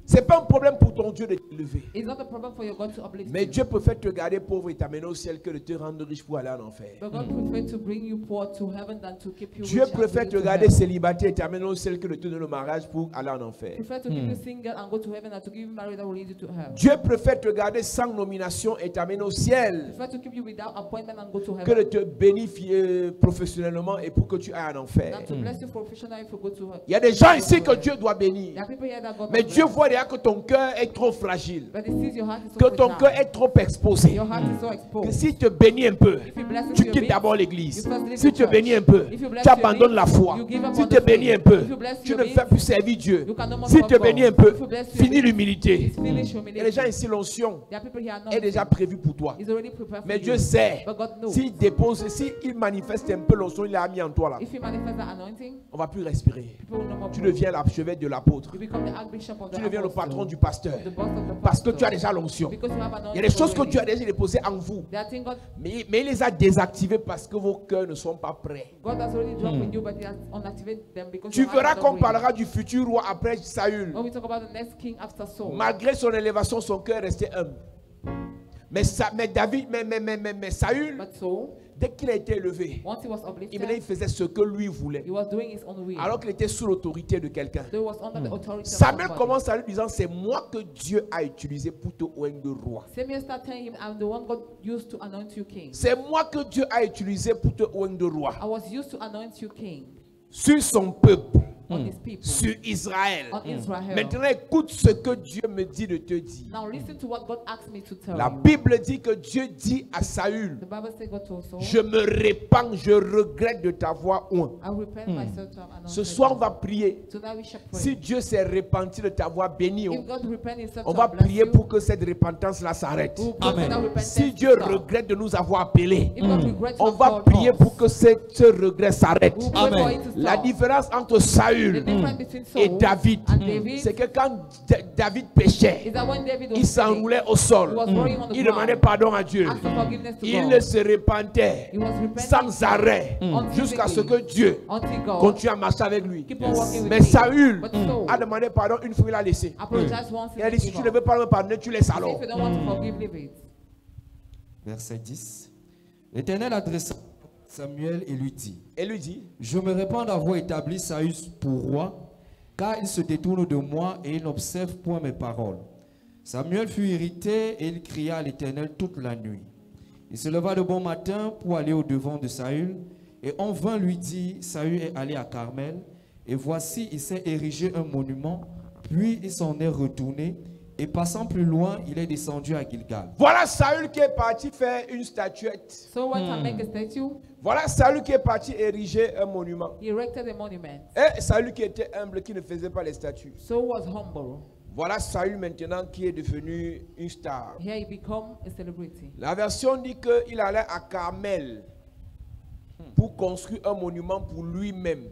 Speaker 1: C'est pas un problème pour ton Dieu de t'élever.
Speaker 2: It's not a problem for your God to uplift
Speaker 1: Mais
Speaker 2: you.
Speaker 1: Dieu préfère te garder pauvre et t'amener au ciel que de te rendre riche pour aller en enfer.
Speaker 2: But God prefer to bring you poor to heaven than to keep you
Speaker 1: Dieu
Speaker 2: rich and
Speaker 1: préfère
Speaker 2: bring
Speaker 1: te
Speaker 2: you to
Speaker 1: garder
Speaker 2: heaven.
Speaker 1: célibataire et t'amener au ciel que de te donner le mariage pour aller en enfer.
Speaker 2: Prefer to keep you single and go to heaven than to give you marriage that will lead you to hell.
Speaker 1: Dieu préfère te garder sans nomination et t'amener au ciel
Speaker 2: Prefer to keep you without appointment and go to
Speaker 1: que de
Speaker 2: heaven
Speaker 1: te bénéficier professionnellement et pour que tu ailles en enfer.
Speaker 2: than to bless you professionally if you go to heaven.
Speaker 1: Il y a des gens ici que Dieu doit bénir.
Speaker 2: There are people here that God
Speaker 1: Mais
Speaker 2: must
Speaker 1: Dieu
Speaker 2: bless.
Speaker 1: voit déjà que ton cœur est trop fragile,
Speaker 2: But it sees your heart is so
Speaker 1: que ton cœur
Speaker 2: fragile.
Speaker 1: est trop exposé,
Speaker 2: Your heart is so
Speaker 1: que
Speaker 2: exposed.
Speaker 1: si te bénis un peu,
Speaker 2: If you bless
Speaker 1: tu
Speaker 2: you a
Speaker 1: quittes
Speaker 2: bit,
Speaker 1: d'abord l'église.
Speaker 2: you first leave
Speaker 1: Si
Speaker 2: the
Speaker 1: tu
Speaker 2: church.
Speaker 1: bénis un peu,
Speaker 2: If you bless
Speaker 1: tu
Speaker 2: you a
Speaker 1: abandonnes
Speaker 2: bit,
Speaker 1: la foi.
Speaker 2: you give up
Speaker 1: Si
Speaker 2: on
Speaker 1: tu
Speaker 2: the
Speaker 1: bénis un
Speaker 2: faith.
Speaker 1: peu,
Speaker 2: If you bless
Speaker 1: tu
Speaker 2: you
Speaker 1: ne
Speaker 2: a bit,
Speaker 1: fais plus servir Dieu.
Speaker 2: you can no more
Speaker 1: Si
Speaker 2: serve
Speaker 1: tu
Speaker 2: God.
Speaker 1: bénis un peu,
Speaker 2: If you bless you a
Speaker 1: finis
Speaker 2: bit,
Speaker 1: l'humilité.
Speaker 2: it's finished
Speaker 1: Et
Speaker 2: humility.
Speaker 1: les gens ici, l'onction
Speaker 2: There are people here
Speaker 1: est déjà prévue pour toi.
Speaker 2: It's already prepared for
Speaker 1: Mais
Speaker 2: you.
Speaker 1: Dieu sait,
Speaker 2: But God knows.
Speaker 1: s'il dépose, s'il manifeste un peu l'onction, il a mis en toi là,
Speaker 2: If you manifest that anointing,
Speaker 1: on ne va plus respirer.
Speaker 2: people will no more
Speaker 1: Tu
Speaker 2: breathe.
Speaker 1: deviens l'archevêque de l'apôtre.
Speaker 2: You become the archbishop of the
Speaker 1: Tu deviens le
Speaker 2: apostle,
Speaker 1: patron du pasteur.
Speaker 2: the boss of the
Speaker 1: Parce que
Speaker 2: pastor.
Speaker 1: tu as déjà l'onction.
Speaker 2: Because you have
Speaker 1: Il y a
Speaker 2: anointing
Speaker 1: des choses que
Speaker 2: already.
Speaker 1: tu as déjà déposées en vous.
Speaker 2: There are things God,
Speaker 1: Mais il les a désactivées parce que vos cœurs ne sont pas prêts.
Speaker 2: God has already dropped in you, but He has unactivated them because
Speaker 1: Tu
Speaker 2: your heart
Speaker 1: verras
Speaker 2: is not
Speaker 1: qu'on
Speaker 2: ready.
Speaker 1: parlera du futur roi après Saül.
Speaker 2: When we talk about the next king after Saul,
Speaker 1: Malgré son élévation, son cœur restait humble. Mais Saül,
Speaker 2: but Saul,
Speaker 1: dès qu'il a été élevé,
Speaker 2: once he was
Speaker 1: il
Speaker 2: uplifted,
Speaker 1: faisait ce que lui voulait.
Speaker 2: he was doing his own will.
Speaker 1: Alors qu'il était sous l'autorité de quelqu'un.
Speaker 2: So he was under the authority of
Speaker 1: Samuel
Speaker 2: somebody.
Speaker 1: commence à lui disant, c'est moi que Dieu a utilisé pour te oindre roi.
Speaker 2: Samuel started telling him, I'm the one God used to anoint you king.
Speaker 1: C'est moi que Dieu a utilisé pour te oindre roi.
Speaker 2: I was used to anoint you king
Speaker 1: Sur son peuple,
Speaker 2: on his people,
Speaker 1: sur Israël.
Speaker 2: on Israel.
Speaker 1: Maintenant, écoute ce que Dieu me dit de te dire.
Speaker 2: Now listen to what God asked me to tell
Speaker 1: La
Speaker 2: you.
Speaker 1: Bible dit que Dieu dit à Saül,
Speaker 2: The Bible says God told Saul,
Speaker 1: je me répands, je regrette de t'avoir oint.
Speaker 2: I repent myself to have anointed
Speaker 1: Ce soir, on
Speaker 2: you.
Speaker 1: va prier.
Speaker 2: So now we shall pray.
Speaker 1: Si Dieu s'est repenti de t'avoir béni,
Speaker 2: If God repent himself
Speaker 1: on
Speaker 2: to
Speaker 1: va
Speaker 2: have blessed
Speaker 1: prier
Speaker 2: you,
Speaker 1: pour que cette repentance-là s'arrête.
Speaker 2: we'll pray for that repentance
Speaker 1: Si
Speaker 2: to
Speaker 1: Dieu
Speaker 2: stop.
Speaker 1: regrette de nous avoir appelés,
Speaker 2: If God regrets to
Speaker 1: on
Speaker 2: have
Speaker 1: va
Speaker 2: called
Speaker 1: prier
Speaker 2: us,
Speaker 1: pour que ce regret s'arrête.
Speaker 2: we'll pray for
Speaker 3: Amen.
Speaker 2: it to
Speaker 1: La
Speaker 2: stop.
Speaker 1: différence entre
Speaker 2: The
Speaker 1: Saül
Speaker 2: difference between
Speaker 1: et
Speaker 2: Saul
Speaker 1: David,
Speaker 2: and David
Speaker 1: c'est que quand David péchait,
Speaker 2: is that when David was
Speaker 1: il
Speaker 2: sinning,
Speaker 1: s'enroulait au
Speaker 2: he
Speaker 1: sol.
Speaker 2: was rolling on the
Speaker 1: Il
Speaker 2: ground,
Speaker 1: demandait pardon à Dieu.
Speaker 2: asked for forgiveness to
Speaker 1: Il
Speaker 2: God.
Speaker 1: se repentait
Speaker 2: He was repenting
Speaker 1: sans arrêt jusqu'à ce que Dieu
Speaker 2: until God
Speaker 1: continue à marcher avec lui.
Speaker 2: keep on walking with
Speaker 1: Mais
Speaker 2: him.
Speaker 1: Saül
Speaker 2: But Saul
Speaker 1: a demandé pardon une fois, il a laissé.
Speaker 2: apologized once
Speaker 1: Il a
Speaker 2: and
Speaker 1: dit, si tu ne veux pas me pardonner, tu laisses alors.
Speaker 2: if you don't want to forgive, leave it.
Speaker 3: Verset 10. L'Éternel adressa Samuel et lui dit,
Speaker 1: Et lui dit,
Speaker 3: je me répands d'avoir établi Saül pour roi, car il se détourne de moi et il n'observe point mes paroles. Samuel fut irrité et il cria à l'Éternel toute la nuit. Il se leva de bon matin pour aller au-devant de Saül, et on vint lui dire, Saül est allé à Carmel, et voici il s'est érigé un monument, puis il s'en est retourné, et passant plus loin, il est descendu à Gilgal.
Speaker 1: voilà Saül qui est parti faire une statuette.
Speaker 2: So went and make a statue.
Speaker 1: Voilà Saül qui est parti ériger un monument.
Speaker 2: He erected a monument.
Speaker 1: Et Saül qui était humble, qui ne faisait pas les statues.
Speaker 2: So was humble.
Speaker 1: Voilà Saül maintenant qui est devenu une star.
Speaker 2: Here he become a celebrity.
Speaker 1: La version dit qu'il allait à Carmel pour construire un monument pour lui-même.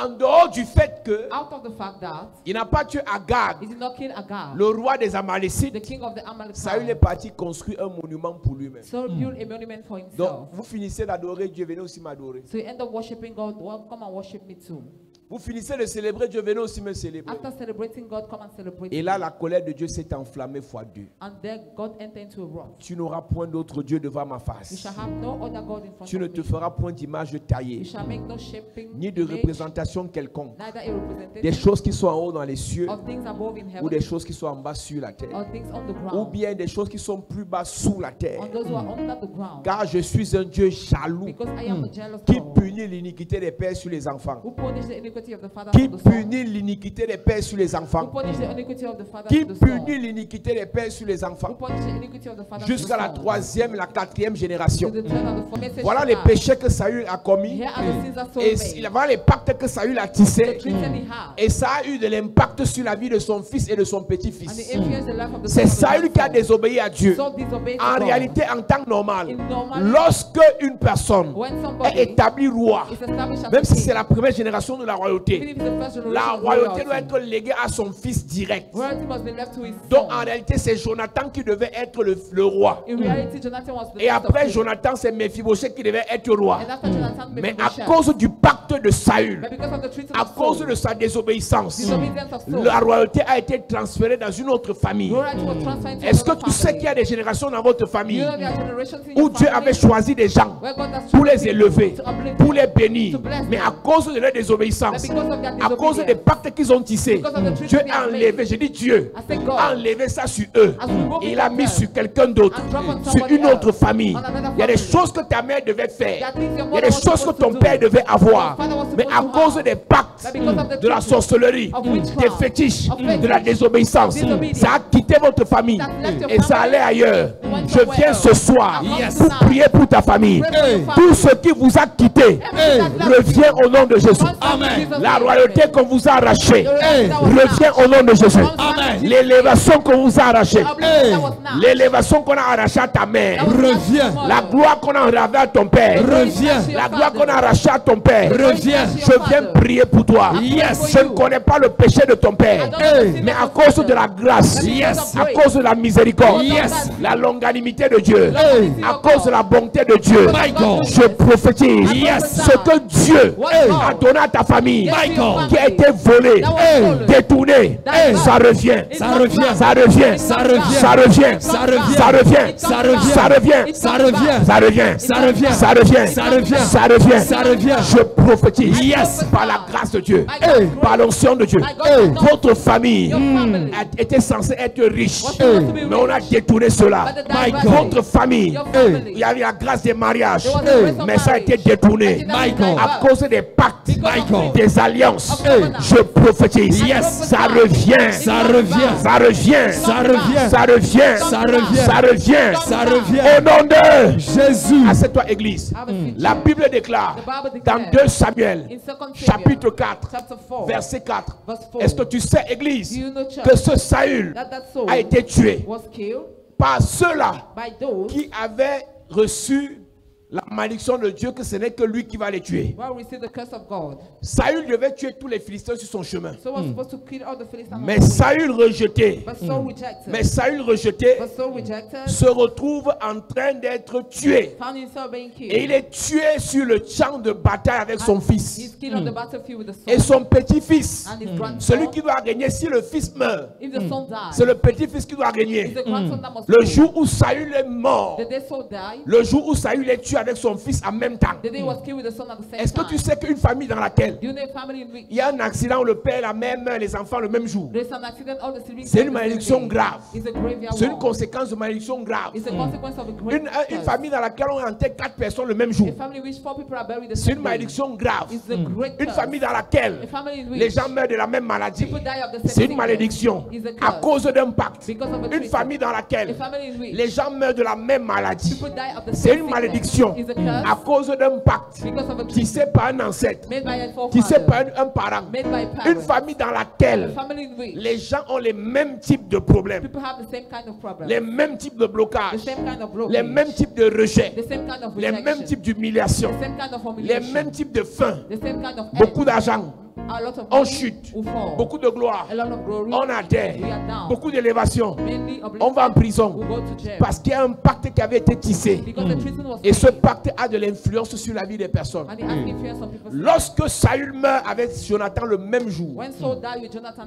Speaker 1: En dehors du fait que
Speaker 2: Out of the fact that
Speaker 1: il n'a pas tué Agag,
Speaker 2: he did not kill Agag,
Speaker 1: le roi des
Speaker 2: the
Speaker 1: Amalécites,
Speaker 2: king of the Amalekites.
Speaker 1: Saül est parti construire un monument pour lui-même.
Speaker 2: So build a monument for himself.
Speaker 1: Donc, vous finissez d'adorer Dieu, venez aussi m'adorer.
Speaker 2: So you end up worshiping God. Well, come and worship me too.
Speaker 1: Vous finissez de célébrer Dieu, venez aussi me célébrer.
Speaker 2: After celebrating God, come and celebrate
Speaker 1: Et
Speaker 2: me.
Speaker 1: là, la colère de Dieu s'est enflammée fois deux.
Speaker 2: And there God entered into a wrath.
Speaker 1: Tu n'auras point d'autre Dieu devant ma
Speaker 2: You
Speaker 1: face.
Speaker 2: shall have no other God in front
Speaker 1: Tu ne
Speaker 2: of
Speaker 1: te
Speaker 2: me.
Speaker 1: feras point d'image
Speaker 2: You
Speaker 1: taillée,
Speaker 2: shall make no shaping
Speaker 1: ni de
Speaker 2: image,
Speaker 1: représentation quelconque.
Speaker 2: neither a representation
Speaker 1: Des choses qui sont en haut dans les cieux,
Speaker 2: of things above in
Speaker 1: ou des
Speaker 2: heaven,
Speaker 1: choses qui sont en bas sur la terre,
Speaker 2: or things on the
Speaker 1: ou
Speaker 2: ground,
Speaker 1: bien des choses qui sont plus bas sous la terre.
Speaker 2: on those who are under the ground.
Speaker 1: Car je suis un Dieu jaloux
Speaker 2: Because I am a jealous
Speaker 1: qui
Speaker 2: God,
Speaker 1: punit l'iniquité des pères sur les enfants,
Speaker 2: who punish the iniquity of the father
Speaker 1: qui
Speaker 2: on the son,
Speaker 1: punit l'iniquité des pères sur les
Speaker 2: who
Speaker 1: enfants,
Speaker 2: punish the iniquity of the father
Speaker 1: qui
Speaker 2: on the son,
Speaker 1: punit l'iniquité des pères sur les
Speaker 2: who
Speaker 1: enfants,
Speaker 2: punish the iniquity of the father
Speaker 1: jusqu'à la
Speaker 2: on the son,
Speaker 1: troisième, la quatrième
Speaker 2: to
Speaker 1: génération.
Speaker 2: the third and the fourth. Message
Speaker 1: Voilà
Speaker 2: to
Speaker 1: les
Speaker 2: us.
Speaker 1: péchés que Saül a commis,
Speaker 2: Here are the sins that Saul
Speaker 1: et
Speaker 2: made.
Speaker 1: voilà les pactes que Saül a
Speaker 2: The
Speaker 1: tissés,
Speaker 2: treason he had.
Speaker 1: et ça a eu de l'impact sur la vie de son fils et de son
Speaker 2: And
Speaker 1: petit-fils.
Speaker 2: it influenced the life of the
Speaker 1: C'est
Speaker 2: son of the
Speaker 1: Saül qui a
Speaker 2: son.
Speaker 1: désobéi à Dieu.
Speaker 2: Saul disobeyed
Speaker 1: En
Speaker 2: God.
Speaker 1: réalité, en temps normal,
Speaker 2: In normal,
Speaker 1: lorsque une personne
Speaker 2: when
Speaker 1: est
Speaker 2: somebody
Speaker 1: établie roi,
Speaker 2: is established as
Speaker 1: même
Speaker 2: a
Speaker 1: si
Speaker 2: king,
Speaker 1: c'est la première génération de la
Speaker 2: even
Speaker 1: royauté,
Speaker 2: if it's the first generation
Speaker 1: la
Speaker 2: of
Speaker 1: royauté doit
Speaker 2: royalty,
Speaker 1: être léguée à son fils direct.
Speaker 2: royalty must be left to his
Speaker 1: Donc en
Speaker 2: son.
Speaker 1: réalité, c'est Jonathan qui devait être le roi.
Speaker 2: In reality, Jonathan was the
Speaker 1: Et
Speaker 2: first of
Speaker 1: après
Speaker 2: king.
Speaker 1: Jonathan, c'est Mephibosheth qui devait être roi.
Speaker 2: And after Jonathan,
Speaker 1: Mais à
Speaker 2: Mephibosheth.
Speaker 1: cause du pacte de Saül,
Speaker 2: But because of the treason
Speaker 1: à
Speaker 2: of
Speaker 1: cause
Speaker 2: Saul,
Speaker 1: de sa désobéissance,
Speaker 2: disobedience of Saul,
Speaker 1: la royauté a été transférée dans une autre famille.
Speaker 2: royalty was transferred to
Speaker 1: Est-ce que
Speaker 2: another
Speaker 1: tu sais
Speaker 2: family.
Speaker 1: qu'il y a des générations dans votre
Speaker 2: You
Speaker 1: famille
Speaker 2: know there are generations in
Speaker 1: où
Speaker 2: your
Speaker 1: Dieu
Speaker 2: family
Speaker 1: avait choisi des gens
Speaker 2: where God has
Speaker 1: pour les
Speaker 2: chosen
Speaker 1: élever,
Speaker 2: people to uplift
Speaker 1: pour les
Speaker 2: them,
Speaker 1: bénir,
Speaker 2: to bless
Speaker 1: mais
Speaker 2: them.
Speaker 1: à cause de leur désobéissance,
Speaker 2: But because of their
Speaker 1: à cause des
Speaker 2: disobedience,
Speaker 1: pactes qu'ils ont tissés,
Speaker 2: because of the treason
Speaker 1: Dieu
Speaker 2: they
Speaker 1: a
Speaker 2: have
Speaker 1: enlevé,
Speaker 2: made,
Speaker 1: j'ai dit Dieu,
Speaker 2: I say God
Speaker 1: a enlevé ça sur eux.
Speaker 2: has removed
Speaker 1: Et
Speaker 2: it
Speaker 1: il a
Speaker 2: from
Speaker 1: mis
Speaker 2: them
Speaker 1: sur quelqu'un d'autre,
Speaker 2: and dropped on
Speaker 1: sur
Speaker 2: somebody
Speaker 1: une autre
Speaker 2: else,
Speaker 1: famille.
Speaker 2: on another
Speaker 1: Il y a des
Speaker 2: family.
Speaker 1: choses que ta mère devait
Speaker 2: There
Speaker 1: faire.
Speaker 2: are things your
Speaker 1: Il y a
Speaker 2: mother
Speaker 1: des
Speaker 2: was
Speaker 1: choses que
Speaker 2: supposed
Speaker 1: ton
Speaker 2: to
Speaker 1: père
Speaker 2: do.
Speaker 1: devait avoir. avoir, mais à cause des pactes de la sorcellerie, des fétiches, de la désobéissance, ça a quitté votre famille et ça allait ailleurs. Je viens ce soir pour prier pour ta famille. Tout ce qui vous a quitté revient au nom de Jésus. La royauté qu'on vous a arrachée revient au nom de Jésus. L'élévation qu'on vous a arrachée, l'élévation qu'on a arrachée à ta mère,
Speaker 3: Reviens.
Speaker 1: la gloire qu'on a enlevée à ton père,
Speaker 3: Reviens.
Speaker 1: la gloire qu'on a arrachée à ton père,
Speaker 3: Reviens.
Speaker 1: je viens prier pour toi.
Speaker 3: Yes.
Speaker 1: Je ne connais pas le péché de ton père, mais à cause de la grâce,
Speaker 3: Yes.
Speaker 1: à cause de la miséricorde,
Speaker 3: Yes.
Speaker 1: la longanimité de Dieu, à cause de la bonté de Dieu,
Speaker 3: My God.
Speaker 1: je prophétise
Speaker 3: Yes.
Speaker 1: ce que Dieu a donné à ta famille,
Speaker 3: My God.
Speaker 1: qui a été volé, détourné, ça revient,
Speaker 3: Ça revient.
Speaker 1: ça revient,
Speaker 3: Ça revient.
Speaker 1: ça revient,
Speaker 3: Ça revient.
Speaker 1: ça revient,
Speaker 3: Ça revient.
Speaker 1: ça revient,
Speaker 3: Ça revient.
Speaker 1: ça revient,
Speaker 3: Ça revient.
Speaker 1: ça revient,
Speaker 3: Ça revient.
Speaker 1: ça revient,
Speaker 3: Ça revient.
Speaker 1: je prophétise,
Speaker 3: Yes.
Speaker 1: par la grâce de Dieu, par l'onction de Dieu, votre famille était censée être riche, mais on a détourné cela.
Speaker 3: My God.
Speaker 1: Votre famille, il y avait la grâce des mariages, mais ça a été détourné
Speaker 3: My God.
Speaker 1: à cause des pactes,
Speaker 3: My God.
Speaker 1: des alliances. Je prophétise,
Speaker 3: Yes.
Speaker 1: ça revient,
Speaker 3: Ça revient.
Speaker 1: ça revient,
Speaker 3: Ça revient.
Speaker 1: ça revient,
Speaker 3: Ça revient.
Speaker 1: ça revient,
Speaker 3: Ça revient.
Speaker 1: au nom de
Speaker 3: Jésus.
Speaker 1: Assieds-toi, église. La Bible déclare dans 2 Samuel chapitre 4 verset 4. Est-ce que tu sais, église, que ce Saül a été tué par ceux-là qui avaient reçu la malédiction de Dieu, que ce n'est que lui qui va les tuer. Saül devait tuer tous les Philistins sur son chemin. Mais Saül rejeté, se retrouve en train d'être tué. Et il est tué sur le champ de bataille avec son fils. Et son petit-fils, celui qui doit régner, si le fils meurt, c'est le petit-fils qui doit régner. Le jour où Saül est mort, le jour où Saül est tué avec son fils en même temps. Est-ce que tu sais qu'une famille dans laquelle il y a un accident où le père, la mère meurt, les enfants le même jour, c'est une malédiction grave. C'est une conséquence de malédiction grave. Une famille dans laquelle on enterre 4 personnes le même jour, c'est une malédiction grave. Une famille dans laquelle les gens meurent de la même maladie, c'est une malédiction à cause d'un pacte. Une famille dans laquelle les gens meurent de la même maladie, c'est une malédiction à cause d'un pacte tissé par un ancêtre, tissé par un parent. Une famille dans laquelle les gens ont les mêmes types de problèmes, les mêmes types de blocages, les mêmes types de rejet, les mêmes types d'humiliation, les mêmes types de faim, beaucoup d'argent, on chute, beaucoup de gloire, on adhère, beaucoup d'élévation, on va en prison parce qu'il y a un pacte qui avait été tissé et ce pacte a de l'influence sur la vie des personnes. Lorsque Saül meurt avec Jonathan le même jour,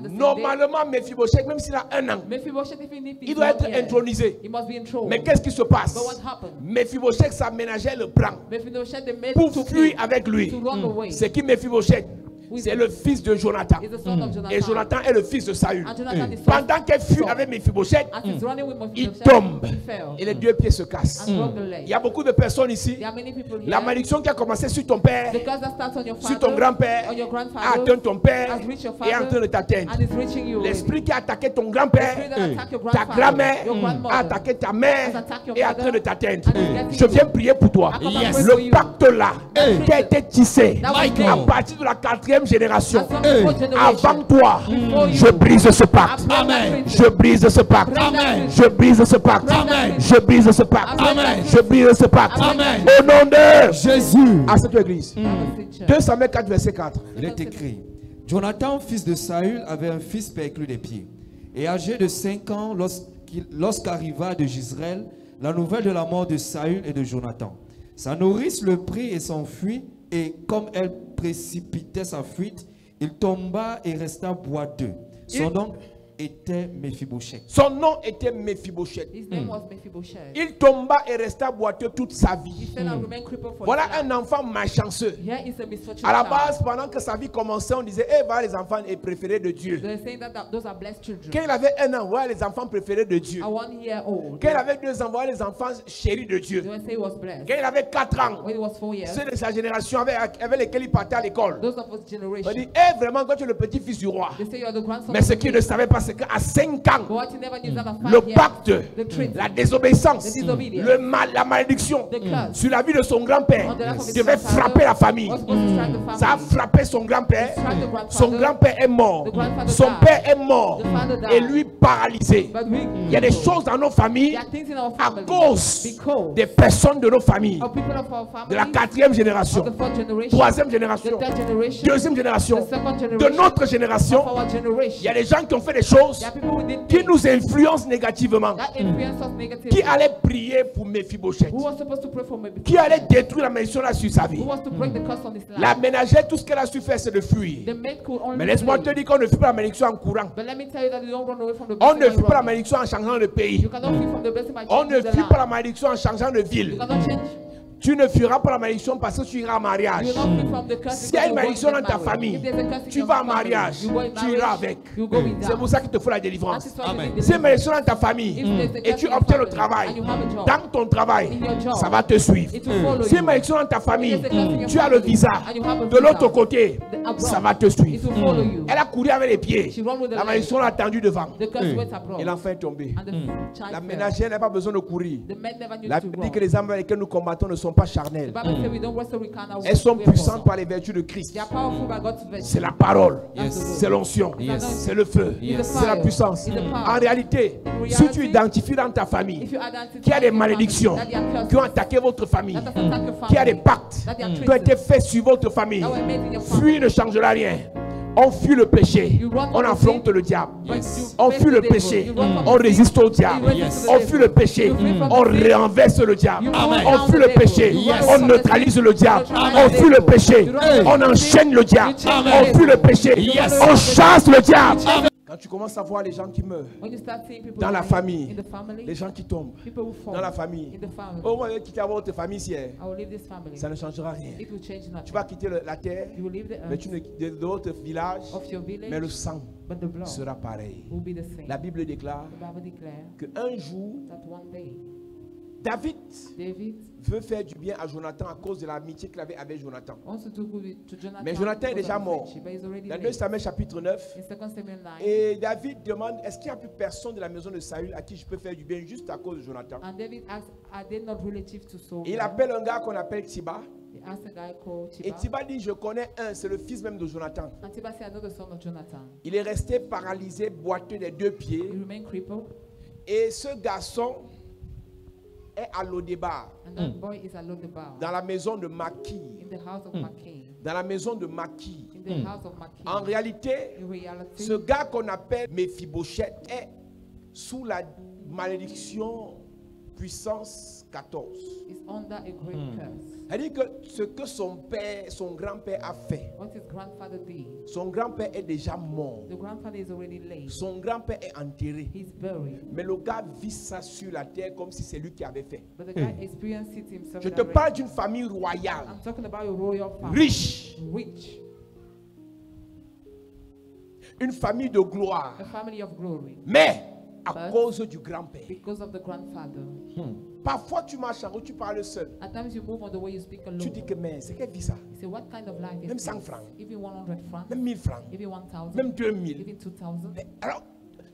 Speaker 1: normalement Mephibosheth, même s'il a 1 an, il doit être intronisé. Mais qu'est-ce qui se passe? Mephibosheth, sa ménagère le prend pour fuir avec lui. C'est qui Mephibosheth? C'est le fils de Jonathan. Et Jonathan est le fils de Saül. Pendant qu'elle fuit avec Mephibosheth, il tombe et les 2 pieds se cassent. Il y a beaucoup de personnes ici. La malédiction qui a commencé sur ton père, sur ton grand-père, a atteint ton père et est en train de t'atteindre. L'esprit qui a attaqué ton grand-père, ta grand-mère, a attaqué ta mère et est en train de t'atteindre. Je viens prier pour toi. Le pacte là qui a été tissé à partir de la 4e génération avant toi, je brise ce pacte. Je brise ce pacte. Je brise ce pacte. Je brise ce pacte. Je brise ce pacte. Au nom de
Speaker 3: Jésus.
Speaker 1: À cette église. 2 Samuel 4 verset 4.
Speaker 3: Il est écrit: Jonathan, fils de Saül, avait un fils perclus des pieds. Et âgé de 5 ans, lorsqu'arriva de Jezreel la nouvelle de la mort de Saül et de Jonathan, sa nourrice le prit et s'enfuit, et comme elle précipitait sa fuite, il tomba et resta boiteux. Son oncle était Méphibosheth.
Speaker 1: Son nom était Méphibosheth.
Speaker 2: His name was Mephibosheth.
Speaker 1: Il tomba et resta boiteux toute sa
Speaker 2: He
Speaker 1: vie.
Speaker 2: said, I remain crippled for
Speaker 1: Voilà
Speaker 2: his life.
Speaker 1: un enfant malchanceux.
Speaker 2: Here is a misfortune
Speaker 1: À la
Speaker 2: child.
Speaker 1: base, pendant que sa vie commençait, on disait, eh, voilà les enfants préférés de Dieu.
Speaker 2: They're saying that those are blessed children.
Speaker 1: Quand il avait 1 an, voilà les enfants préférés de Dieu.
Speaker 2: A 1 year old.
Speaker 1: Quand il avait 2 ans, voilà les enfants chéris de Dieu.
Speaker 2: They will say he was blessed.
Speaker 1: Quand il avait 4 ans,
Speaker 2: When he was 4 years,
Speaker 1: ceux de sa génération avec lesquels il partait à l'école.
Speaker 2: those of his
Speaker 1: On
Speaker 2: generation,
Speaker 1: dit, eh, vraiment, quand tu es le petit-fils du roi.
Speaker 2: they say you are the grandson
Speaker 1: Mais
Speaker 2: of
Speaker 1: ce
Speaker 2: the
Speaker 1: qu'il
Speaker 2: king.
Speaker 1: ne savait pas, c'est qu'à 5
Speaker 2: But
Speaker 1: ans,
Speaker 2: what you never knew is that at 5
Speaker 1: le
Speaker 2: years,
Speaker 1: pacte,
Speaker 2: the treaty,
Speaker 1: la désobéissance,
Speaker 2: the disobedience,
Speaker 1: le mal, la malédiction
Speaker 2: the curse,
Speaker 1: sur la vie de son grand-père
Speaker 2: on the life of his
Speaker 1: devait
Speaker 2: grandfather
Speaker 1: frapper la famille.
Speaker 2: was supposed to strike the family.
Speaker 1: Ça a frappé son grand-père.
Speaker 2: It struck the grandfather.
Speaker 1: Son grand-père est mort.
Speaker 2: The grandfather
Speaker 1: Son
Speaker 2: died.
Speaker 1: père est mort.
Speaker 2: The father died.
Speaker 1: Et lui paralysé.
Speaker 2: But we,
Speaker 1: Il y a des choses dans nos familles
Speaker 2: there are things in our
Speaker 1: à
Speaker 2: family
Speaker 1: cause
Speaker 2: because
Speaker 1: des personnes de nos familles.
Speaker 2: of people of our
Speaker 1: De la
Speaker 2: family,
Speaker 1: 4e génération,
Speaker 2: of the 4th generation,
Speaker 1: 3e
Speaker 2: the
Speaker 1: génération,
Speaker 2: 3rd generation,
Speaker 1: 2e génération,
Speaker 2: the 2nd
Speaker 1: de
Speaker 2: generation,
Speaker 1: notre
Speaker 2: of
Speaker 1: génération.
Speaker 2: our
Speaker 1: Il y a
Speaker 2: generation.
Speaker 1: des gens qui ont fait des choses
Speaker 2: There are people who did
Speaker 1: qui
Speaker 2: things
Speaker 1: nous influencent négativement.
Speaker 2: that influence us negatively.
Speaker 1: Qui allait prier pour Méphibosheth?
Speaker 2: Who was supposed to pray for maybe?
Speaker 1: Qui allait détruire la malédiction là sur sa vie?
Speaker 2: Who was to break the curse on his life?
Speaker 1: La ménagère, tout ce qu'elle a su faire, c'est de fuir.
Speaker 2: The maid could only
Speaker 1: Mais laisse-moi te
Speaker 2: flee.
Speaker 1: dire qu'on ne fuit pas la malédiction en courant.
Speaker 2: But let me tell you that you don't run away from the
Speaker 1: On
Speaker 2: blessing
Speaker 1: ne
Speaker 2: by
Speaker 1: fuit pas la
Speaker 2: running.
Speaker 1: malédiction en changeant de pays.
Speaker 2: You cannot flee from the blessing by
Speaker 1: On
Speaker 2: changing
Speaker 1: ne
Speaker 2: the
Speaker 1: fuit
Speaker 2: land.
Speaker 1: pas la malédiction en changeant de
Speaker 2: You
Speaker 1: ville.
Speaker 2: cannot change.
Speaker 1: Tu ne fuiras pas la malédiction parce que tu iras en
Speaker 2: You
Speaker 1: mariage.
Speaker 2: will not flee from the curse.
Speaker 1: S'il y a une malédiction dans ta famille, tu vas en mariage, tu iras avec. C'est pour ça qu'il te faut la délivrance. S'il y a une malédiction dans ta famille et tu obtiens le travail, dans ton travail, ça va te suivre. S'il y a une malédiction dans ta famille, tu as le visa, de l'autre côté, ça va te
Speaker 2: It
Speaker 1: suivre.
Speaker 2: will follow you.
Speaker 1: Elle a couru avec les pieds.
Speaker 2: She run with the
Speaker 1: La
Speaker 2: legs.
Speaker 1: malédiction l'a tendue devant.
Speaker 2: The curse went abroad.
Speaker 1: Et l'enfant est tombé.
Speaker 2: And the child
Speaker 1: La
Speaker 2: fell.
Speaker 1: ménagère n'a pas besoin de courir.
Speaker 2: The men never knew
Speaker 1: La
Speaker 2: to
Speaker 1: Bible dit que
Speaker 2: run.
Speaker 1: les armes avec lesquelles nous combattons ne sont pas
Speaker 2: The
Speaker 1: charnelles.
Speaker 2: Bible says we don't wrestle with carnal
Speaker 1: Elles sont
Speaker 2: weapons.
Speaker 1: puissantes par les vertus de Christ.
Speaker 2: They are powerful by God's virtue.
Speaker 1: C'est la parole,
Speaker 2: Yes.
Speaker 1: c'est l'onction,
Speaker 3: Yes.
Speaker 1: c'est le feu,
Speaker 3: Yes.
Speaker 1: c'est la puissance.
Speaker 2: It's the power.
Speaker 1: En réalité,
Speaker 2: In
Speaker 1: si tu
Speaker 2: reality,
Speaker 1: identifies dans ta famille
Speaker 2: If you identify
Speaker 1: qu'il y a des
Speaker 2: in your family
Speaker 1: malédictions
Speaker 2: that they are curses,
Speaker 1: qui ont attaqué votre famille,
Speaker 2: that has attacked your
Speaker 1: qu'il y a des
Speaker 2: family,
Speaker 1: pactes
Speaker 2: that they are
Speaker 1: qui ont été
Speaker 2: treated,
Speaker 1: faits sur votre famille,
Speaker 2: that were made in your family,
Speaker 1: fuis ne changera rien. On fuit le péché,
Speaker 2: You run
Speaker 1: on
Speaker 2: from the
Speaker 1: affronte
Speaker 2: sin.
Speaker 1: le diable.
Speaker 2: but you
Speaker 1: On
Speaker 2: face
Speaker 1: fuit
Speaker 2: the
Speaker 1: le
Speaker 2: devil.
Speaker 1: péché,
Speaker 2: You run from
Speaker 1: on
Speaker 2: the sin.
Speaker 1: résiste au
Speaker 2: You
Speaker 1: diable.
Speaker 2: resist the
Speaker 1: On
Speaker 2: devil.
Speaker 1: fuit le péché,
Speaker 2: You flee from
Speaker 1: on
Speaker 2: the sin.
Speaker 1: renverse le diable.
Speaker 2: You
Speaker 1: On
Speaker 2: pull down
Speaker 1: fuit
Speaker 2: the
Speaker 1: le
Speaker 2: devil.
Speaker 1: péché,
Speaker 2: You run
Speaker 1: on
Speaker 2: from the
Speaker 1: neutralise
Speaker 2: sin.
Speaker 1: le diable.
Speaker 2: You run
Speaker 1: On
Speaker 2: from
Speaker 1: fuit
Speaker 2: the
Speaker 1: le
Speaker 2: devil.
Speaker 1: péché,
Speaker 2: You run from
Speaker 1: on
Speaker 2: the
Speaker 1: enchaîne
Speaker 2: sin.
Speaker 1: le diable.
Speaker 2: You chain the
Speaker 1: On
Speaker 2: devil.
Speaker 1: fuit le péché,
Speaker 2: Yes.
Speaker 1: on chasse le diable. Quand tu commences à voir les gens qui meurent,
Speaker 2: When you start seeing people
Speaker 1: dans la
Speaker 2: dying
Speaker 1: famille,
Speaker 2: in the family,
Speaker 1: les gens qui tombent
Speaker 2: people who fall
Speaker 1: dans la famille,
Speaker 2: in the family,
Speaker 1: oh, moi, je vais quitter votre famille ici, hein.
Speaker 2: I will leave this family.
Speaker 1: Ça ne changera rien.
Speaker 2: It will change nothing.
Speaker 1: Tu vas quitter la terre,
Speaker 2: You will leave the
Speaker 1: mais
Speaker 2: earth
Speaker 1: tu ne de d'autres villages,
Speaker 2: of your village,
Speaker 1: mais le sang
Speaker 2: but the blood
Speaker 1: sera pareil.
Speaker 2: will be the same.
Speaker 1: La Bible déclare
Speaker 2: The Bible declares
Speaker 1: qu'un jour,
Speaker 2: that one day
Speaker 1: David
Speaker 2: David
Speaker 1: veut faire du bien à Jonathan à cause de l'amitié qu'il avait avec Jonathan.
Speaker 2: wants to do good to Jonathan.
Speaker 1: Mais Jonathan est
Speaker 2: because
Speaker 1: déjà
Speaker 2: of
Speaker 1: mort.
Speaker 2: friendship, but he's already
Speaker 1: Dans 2
Speaker 2: late.
Speaker 1: Samuel chapitre 9,
Speaker 2: In 2 Samuel 9,
Speaker 1: et David demande, est-ce qu'il n'y a plus personne de la maison de Saül à qui je peux faire du bien juste à cause de Jonathan?
Speaker 2: and David asked, are they not relative to Saul?
Speaker 1: Et il appelle un gars qu'on appelle Tiba.
Speaker 2: He asked a guy called
Speaker 1: Et
Speaker 2: Tiba.
Speaker 1: Tiba dit, je connais un, c'est le fils même de Jonathan.
Speaker 2: And Tiba said, I know the son of Jonathan.
Speaker 1: Il est resté paralysé, boiteux des 2
Speaker 2: He
Speaker 1: pieds.
Speaker 2: remained crippled,
Speaker 1: Et ce garçon est à Lodébar,
Speaker 2: and that boy is at Lodebar,
Speaker 1: dans la maison de Maki.
Speaker 2: in the house of Maki.
Speaker 1: Dans la maison de Maki.
Speaker 2: In the house of Maki.
Speaker 1: En réalité,
Speaker 2: In reality,
Speaker 1: ce gars qu'on appelle Méphibosheth est sous la malédiction puissance 14.
Speaker 2: is under a great curse.
Speaker 1: C'est-à-dire que ce que son père, son grand-père a fait,
Speaker 2: What his grandfather did,
Speaker 1: son grand-père est déjà mort.
Speaker 2: the grandfather is already late.
Speaker 1: Son grand-père est enterré.
Speaker 2: He's buried.
Speaker 1: Mais le gars vit ça sur la terre comme si c'est lui qui avait fait.
Speaker 2: But the guy experienced it himself.
Speaker 1: Je te
Speaker 2: directly.
Speaker 1: parle d'une famille royale,
Speaker 2: I'm talking about a royal family.
Speaker 1: riche,
Speaker 2: Rich.
Speaker 1: une famille de gloire.
Speaker 2: A family of glory.
Speaker 1: Mais à
Speaker 2: But
Speaker 1: cause du grand-père.
Speaker 2: because of the grandfather.
Speaker 1: Parfois tu marches en route, tu parles seul.
Speaker 2: At times you move on the way you speak alone.
Speaker 1: Tu dis que mais c'est quelle vie ça?
Speaker 2: You say, what kind of life is
Speaker 1: Même
Speaker 2: this?
Speaker 1: 100 francs.
Speaker 2: Even 100 francs,
Speaker 1: Même 1000 francs,
Speaker 2: even 1,000,
Speaker 1: même 2000.
Speaker 2: even 2,000.
Speaker 1: Mais alors,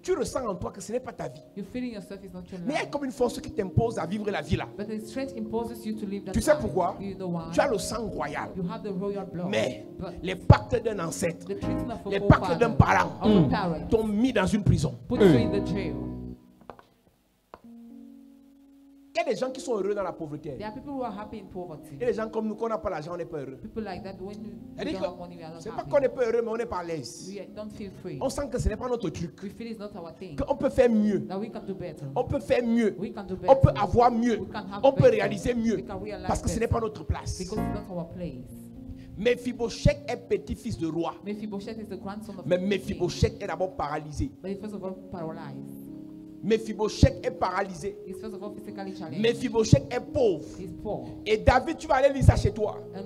Speaker 1: tu ressens en toi que ce n'est pas ta vie.
Speaker 2: You feeling yourself is not your
Speaker 1: Mais il y a
Speaker 2: life.
Speaker 1: comme une force qui t'impose à vivre la vie là.
Speaker 2: But the strength imposes you to live that
Speaker 1: Tu sais
Speaker 2: life.
Speaker 1: pourquoi?
Speaker 2: You know why?
Speaker 1: Tu as le sang royal.
Speaker 2: You have the royal blood.
Speaker 1: Mais
Speaker 2: But
Speaker 1: les pactes d'un ancêtre,
Speaker 2: the treatment of a
Speaker 1: les pactes d'un
Speaker 2: forefather,
Speaker 1: parent
Speaker 2: of a parent,
Speaker 1: t'ont mis dans une prison.
Speaker 2: put you in the jail.
Speaker 1: Il y a des gens qui sont heureux dans la pauvreté.
Speaker 2: There are people who are happy in poverty.
Speaker 1: Il y a des gens comme nous, quand on n'a pas l'argent, on n'est pas heureux.
Speaker 2: People like that, when we
Speaker 1: C'est-à-dire
Speaker 2: don't have money, we are
Speaker 1: que
Speaker 2: not
Speaker 1: c'est pas
Speaker 2: happy.
Speaker 1: qu'on n'est pas heureux, mais on n'est pas à l'aise.
Speaker 2: We don't feel free.
Speaker 1: On sent que ce n'est pas notre truc.
Speaker 2: We feel it's not our thing.
Speaker 1: Qu'on peut faire mieux.
Speaker 2: That we can do better.
Speaker 1: On peut faire mieux.
Speaker 2: We can do
Speaker 1: On peut
Speaker 2: better.
Speaker 1: avoir mieux.
Speaker 2: We can have
Speaker 1: On peut
Speaker 2: better.
Speaker 1: réaliser mieux.
Speaker 2: We can realize
Speaker 1: Parce que ce n'est
Speaker 2: better.
Speaker 1: pas notre place.
Speaker 2: Because it's not our place.
Speaker 1: Mephibosheth est petit-fils de roi.
Speaker 2: Mephibosheth is the grandson of
Speaker 1: Mais
Speaker 2: the king.
Speaker 1: Mephibosheth est d'abord paralysé.
Speaker 2: But he's first of all paralyzed.
Speaker 1: Mephibosheth est paralysé.
Speaker 2: He's first of all physically challenged.
Speaker 1: Mephibosheth est pauvre.
Speaker 2: He's poor.
Speaker 1: Et David, tu vas aller lire ça chez toi.
Speaker 2: And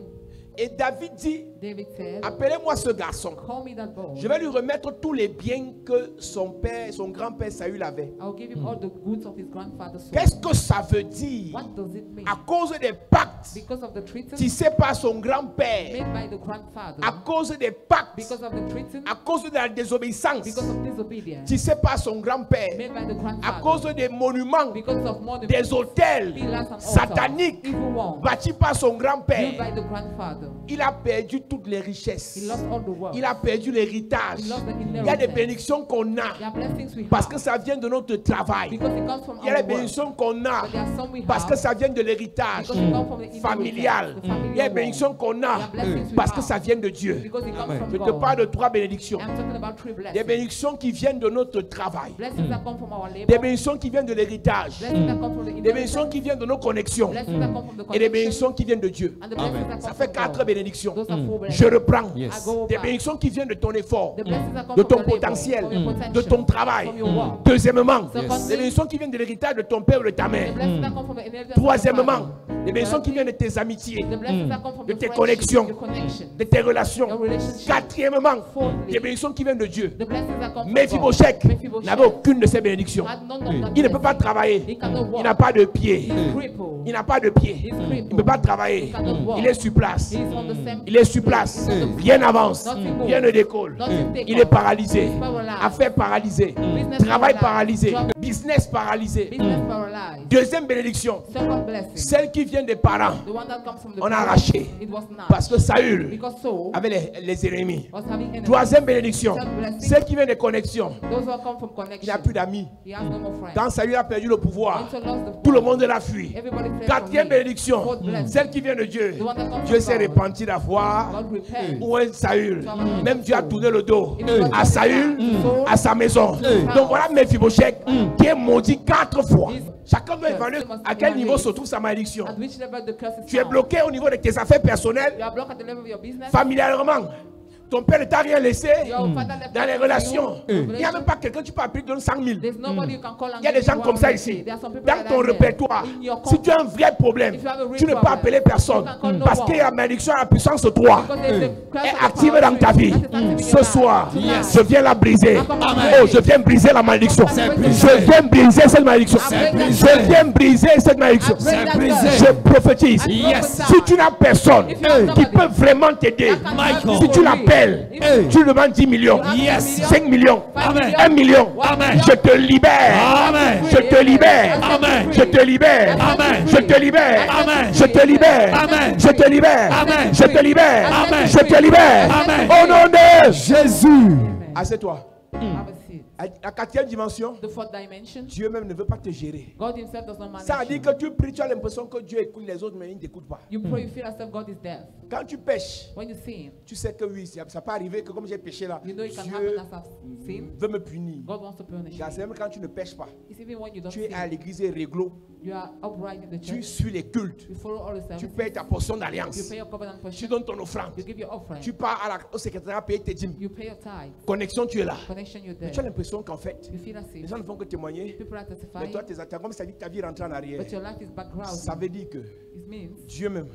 Speaker 1: Et David dit,
Speaker 2: David said,
Speaker 1: appelez-moi ce garçon.
Speaker 2: call me that boy.
Speaker 1: Je vais lui remettre tous les biens que son père, son grand-père Saül avait.
Speaker 2: I'll give him all the goods of his grandfather's soul.
Speaker 1: Qu'est-ce que ça veut dire?
Speaker 2: What does it mean?
Speaker 1: À cause des pactes
Speaker 2: Because of the treaty
Speaker 1: tissés par son grand-père,
Speaker 2: made by the grandfather.
Speaker 1: à cause des pactes,
Speaker 2: Because of the treaty,
Speaker 1: à cause de la désobéissance
Speaker 2: because of disobedience
Speaker 1: tissés par son grand-père,
Speaker 2: made by the
Speaker 1: à
Speaker 2: grandfather.
Speaker 1: cause des monuments,
Speaker 2: Because of monuments,
Speaker 1: des hôtels
Speaker 2: pillars and altars,
Speaker 1: sataniques
Speaker 2: evil ones,
Speaker 1: bâtis par son
Speaker 2: built
Speaker 1: grand-père.
Speaker 2: by the grandfather.
Speaker 1: Il a perdu toutes les
Speaker 2: He
Speaker 1: richesses.
Speaker 2: lost all the wealth.
Speaker 1: Il a perdu l'héritage.
Speaker 2: He lost the
Speaker 1: Il y a des
Speaker 2: inheritance.
Speaker 1: bénédictions qu'on
Speaker 2: There
Speaker 1: a
Speaker 2: are blessings we
Speaker 1: parce
Speaker 2: have
Speaker 1: que ça vient de notre travail.
Speaker 2: because it comes from
Speaker 1: Il y a
Speaker 2: our
Speaker 1: des
Speaker 2: work.
Speaker 1: bénédictions qu'on a
Speaker 2: But there are some we
Speaker 1: parce
Speaker 2: have
Speaker 1: que ça vient de l'héritage
Speaker 2: because it comes from the inheritance,
Speaker 1: familial.
Speaker 2: the familial
Speaker 1: Il y a des
Speaker 2: one.
Speaker 1: bénédictions qu'on
Speaker 2: There
Speaker 1: a
Speaker 2: are blessings we
Speaker 1: parce que
Speaker 2: have
Speaker 1: ça vient de Dieu.
Speaker 2: because it comes from
Speaker 1: Je te
Speaker 2: God.
Speaker 1: parle de 3 bénédictions.
Speaker 2: I'm talking about 3
Speaker 1: Des
Speaker 2: blessings.
Speaker 1: bénédictions qui viennent de notre travail.
Speaker 2: Blessings that come from our
Speaker 1: Des
Speaker 2: labor.
Speaker 1: bénédictions qui viennent de l'héritage.
Speaker 2: Blessings that come from the
Speaker 1: Des
Speaker 2: inheritance.
Speaker 1: bénédictions qui viennent de nos connexions.
Speaker 2: Blessings that come from the
Speaker 1: Et des
Speaker 2: connection.
Speaker 1: bénédictions qui viennent de Dieu.
Speaker 2: And the blessings that
Speaker 1: Ça
Speaker 2: come
Speaker 1: fait
Speaker 2: from
Speaker 1: 4
Speaker 2: God.
Speaker 1: bénédictions.
Speaker 2: Those are 4 blessings.
Speaker 1: Je reprends.
Speaker 2: I go
Speaker 1: Des
Speaker 2: back.
Speaker 1: bénédictions qui viennent de ton effort,
Speaker 2: The blessings that come
Speaker 1: de
Speaker 2: from
Speaker 1: ton
Speaker 2: your labor,
Speaker 1: potentiel,
Speaker 2: from your potential,
Speaker 1: de ton travail.
Speaker 2: from your work.
Speaker 1: Deuxièmement,
Speaker 2: Secondly,
Speaker 1: des bénédictions qui viennent de l'héritage de ton père ou de ta
Speaker 2: the
Speaker 1: mère.
Speaker 2: blessings that come from the inheritance of your
Speaker 1: Troisièmement,
Speaker 2: father.
Speaker 1: des bénédictions qui viennent de tes amitiés,
Speaker 2: The blessings that come from
Speaker 1: de
Speaker 2: your
Speaker 1: tes
Speaker 2: friendships,
Speaker 1: connexions,
Speaker 2: your connections.
Speaker 1: de tes relations.
Speaker 2: Your relationship.
Speaker 1: Quatrièmement,
Speaker 2: Fourthly,
Speaker 1: des bénédictions qui viennent de Dieu.
Speaker 2: the blessings that come from
Speaker 1: Mephibosheth
Speaker 2: God. Mephibosheth
Speaker 1: n'avait aucune de ces bénédictions.
Speaker 2: had none of that
Speaker 1: Il ne peut pas
Speaker 2: blessing.
Speaker 1: travailler.
Speaker 2: He cannot walk.
Speaker 1: Il n'a pas de pied.
Speaker 2: He's crippled.
Speaker 1: Il n'a pas de pied.
Speaker 2: He's
Speaker 1: Il
Speaker 2: crippled.
Speaker 1: ne peut pas travailler.
Speaker 2: He cannot walk.
Speaker 1: Il est sur place.
Speaker 2: He's on the same
Speaker 1: Il est sur place.
Speaker 2: place. He's on the
Speaker 1: Rien
Speaker 2: floor.
Speaker 1: n'avance.
Speaker 2: Nothing moves.
Speaker 1: Rien ne décolle.
Speaker 2: Nothing take
Speaker 1: Il est
Speaker 2: off.
Speaker 1: paralysé.
Speaker 2: He's paralyzed.
Speaker 1: Affaires paralysées.
Speaker 2: Business
Speaker 1: Travail
Speaker 2: paralyzed.
Speaker 1: paralysé.
Speaker 2: Job-
Speaker 1: Business paralysé.
Speaker 2: Business paralyzed.
Speaker 1: Deuxième bénédiction.
Speaker 2: Second blessing.
Speaker 1: Celle qui vient des parents.
Speaker 2: The one that comes from the
Speaker 1: On a
Speaker 2: parents.
Speaker 1: arraché.
Speaker 2: It was not.
Speaker 1: Parce que Saül
Speaker 2: Because Saul
Speaker 1: avait les ennemis.
Speaker 2: was having enemies.
Speaker 1: Troisième bénédiction.
Speaker 2: Third blessing.
Speaker 1: Celle qui vient des connexions.
Speaker 2: Those who come from
Speaker 1: Il
Speaker 2: connection.
Speaker 1: n'a plus d'amis.
Speaker 2: He has no more friends.
Speaker 1: Quand Saül a perdu le pouvoir,
Speaker 2: When Saul lost the
Speaker 1: tout le
Speaker 2: power,
Speaker 1: monde l'a fui.
Speaker 2: everybody fled
Speaker 1: Quatrième
Speaker 2: from him.
Speaker 1: bénédiction.
Speaker 2: Fourth blessing.
Speaker 1: Celle qui vient de Dieu.
Speaker 2: The one that comes
Speaker 1: Dieu
Speaker 2: from
Speaker 1: s'est
Speaker 2: God.
Speaker 1: repenti d'avoir
Speaker 2: God repaired.
Speaker 1: ou un Saül. Même Dieu a tourné le dos à
Speaker 2: Saül,
Speaker 1: Saül, à sa maison. Donc voilà Mephibosheth qui est maudit 4 fois. Chacun doit évaluer à quel niveau se trouve sa malédiction.
Speaker 2: At which level the curse is
Speaker 1: Tu es
Speaker 2: found.
Speaker 1: bloqué au niveau de tes affaires personnelles,
Speaker 2: You are blocked at the level of your business.
Speaker 1: familialement. Ton père ne t'a rien laissé
Speaker 2: Your father left
Speaker 1: dans les
Speaker 2: nothing
Speaker 1: relations.
Speaker 2: for you.
Speaker 1: Il n'y a même pas quelqu'un, tu peux appeler, donne 100 000.
Speaker 2: There's nobody you can call and
Speaker 1: Il y a des
Speaker 2: give
Speaker 1: gens
Speaker 2: you
Speaker 1: comme ça
Speaker 2: 100.
Speaker 1: ici.
Speaker 2: There are some people
Speaker 1: Dans
Speaker 2: like
Speaker 1: ton
Speaker 2: that
Speaker 1: répertoire,
Speaker 2: in your
Speaker 1: si tu as un vrai problème,
Speaker 2: If you have a real
Speaker 1: tu ne peux pas
Speaker 2: problem,
Speaker 1: appeler personne.
Speaker 2: you can call no
Speaker 1: Parce
Speaker 2: one.
Speaker 1: qu'il y a la malédiction à la puissance de toi.
Speaker 2: Because there's a curse
Speaker 1: Est
Speaker 2: of the
Speaker 1: active
Speaker 2: power
Speaker 1: dans ta
Speaker 2: tree.
Speaker 1: vie.
Speaker 2: That is active in your
Speaker 1: Ce
Speaker 2: life.
Speaker 1: soir,
Speaker 2: Tonight.
Speaker 1: je viens la briser.
Speaker 2: Amen.
Speaker 1: Oh, je viens briser la malédiction.
Speaker 2: C'est
Speaker 1: Je viens briser cette malédiction.
Speaker 2: C'est brisé.
Speaker 1: Je viens briser cette malédiction.
Speaker 2: C'est
Speaker 3: brisé.
Speaker 1: Je prophétise.
Speaker 2: Yes.
Speaker 1: Si tu n'as personne
Speaker 2: If you have
Speaker 1: qui
Speaker 2: somebody
Speaker 1: peut vraiment t'aider,
Speaker 2: that can help
Speaker 3: Michael.
Speaker 1: si
Speaker 2: you,
Speaker 1: tu l'appelles,
Speaker 2: if
Speaker 1: tu demandes 10 millions,
Speaker 2: you have 10
Speaker 1: 5 millions,
Speaker 2: Amen.
Speaker 1: 1 million,
Speaker 2: Amen.
Speaker 1: je te libère.
Speaker 3: Amen.
Speaker 1: Je te libère.
Speaker 3: Amen.
Speaker 1: Je te libère.
Speaker 3: Amen.
Speaker 1: Je te libère.
Speaker 3: Amen.
Speaker 1: Je te libère.
Speaker 3: Amen.
Speaker 1: Je te libère.
Speaker 3: Amen.
Speaker 1: Je te libère.
Speaker 3: Amen.
Speaker 1: Je te libère.
Speaker 3: Amen.
Speaker 1: Au nom de Jésus.
Speaker 2: Amen.
Speaker 1: Assieds-toi.
Speaker 2: Have a seat.
Speaker 1: La quatrième dimension,
Speaker 2: The fourth dimension,
Speaker 1: Dieu même ne veut pas te gérer.
Speaker 2: God himself does not manage
Speaker 1: Ça veut dire
Speaker 2: you.
Speaker 1: que tu pries, tu as l'impression que Dieu écoute les autres, mais il ne t'écoute pas.
Speaker 2: You pray, you feel as if God is deaf.
Speaker 1: Quand tu pêches,
Speaker 2: When you sin,
Speaker 1: tu sais que oui, ça peut arriver que comme j'ai péché là,
Speaker 2: you know it can
Speaker 1: Dieu
Speaker 2: happen as I've sinned.
Speaker 1: veut me punir.
Speaker 2: God wants to punish you.
Speaker 1: C'est même quand tu ne pêches pas.
Speaker 2: It's even when you don't
Speaker 1: Tu es à
Speaker 2: sin.
Speaker 1: l'église et réglo,
Speaker 2: You are upright in the
Speaker 1: tu
Speaker 2: church.
Speaker 1: suis les cultes,
Speaker 2: You follow all the
Speaker 1: tu
Speaker 2: services.
Speaker 1: payes ta portion
Speaker 2: You
Speaker 1: d'alliance,
Speaker 2: pay your covenant
Speaker 1: tu
Speaker 2: portion.
Speaker 1: donnes ton offrande,
Speaker 2: You give your offering.
Speaker 1: tu pars au secrétariat payer tes dîmes.
Speaker 2: You pay your tithe.
Speaker 1: Connexion, tu es là.
Speaker 2: Connection, you're
Speaker 1: Mais
Speaker 2: there.
Speaker 1: tu as l'impression qu'en fait,
Speaker 2: You feel as
Speaker 1: les
Speaker 2: if
Speaker 1: gens ne font que témoigner,
Speaker 2: people are
Speaker 1: mais
Speaker 2: testifying,
Speaker 1: toi, tu as comme ça dit que ta vie rentre en arrière.
Speaker 2: but your life is background.
Speaker 1: Ça veut dire que
Speaker 2: It means
Speaker 1: Dieu même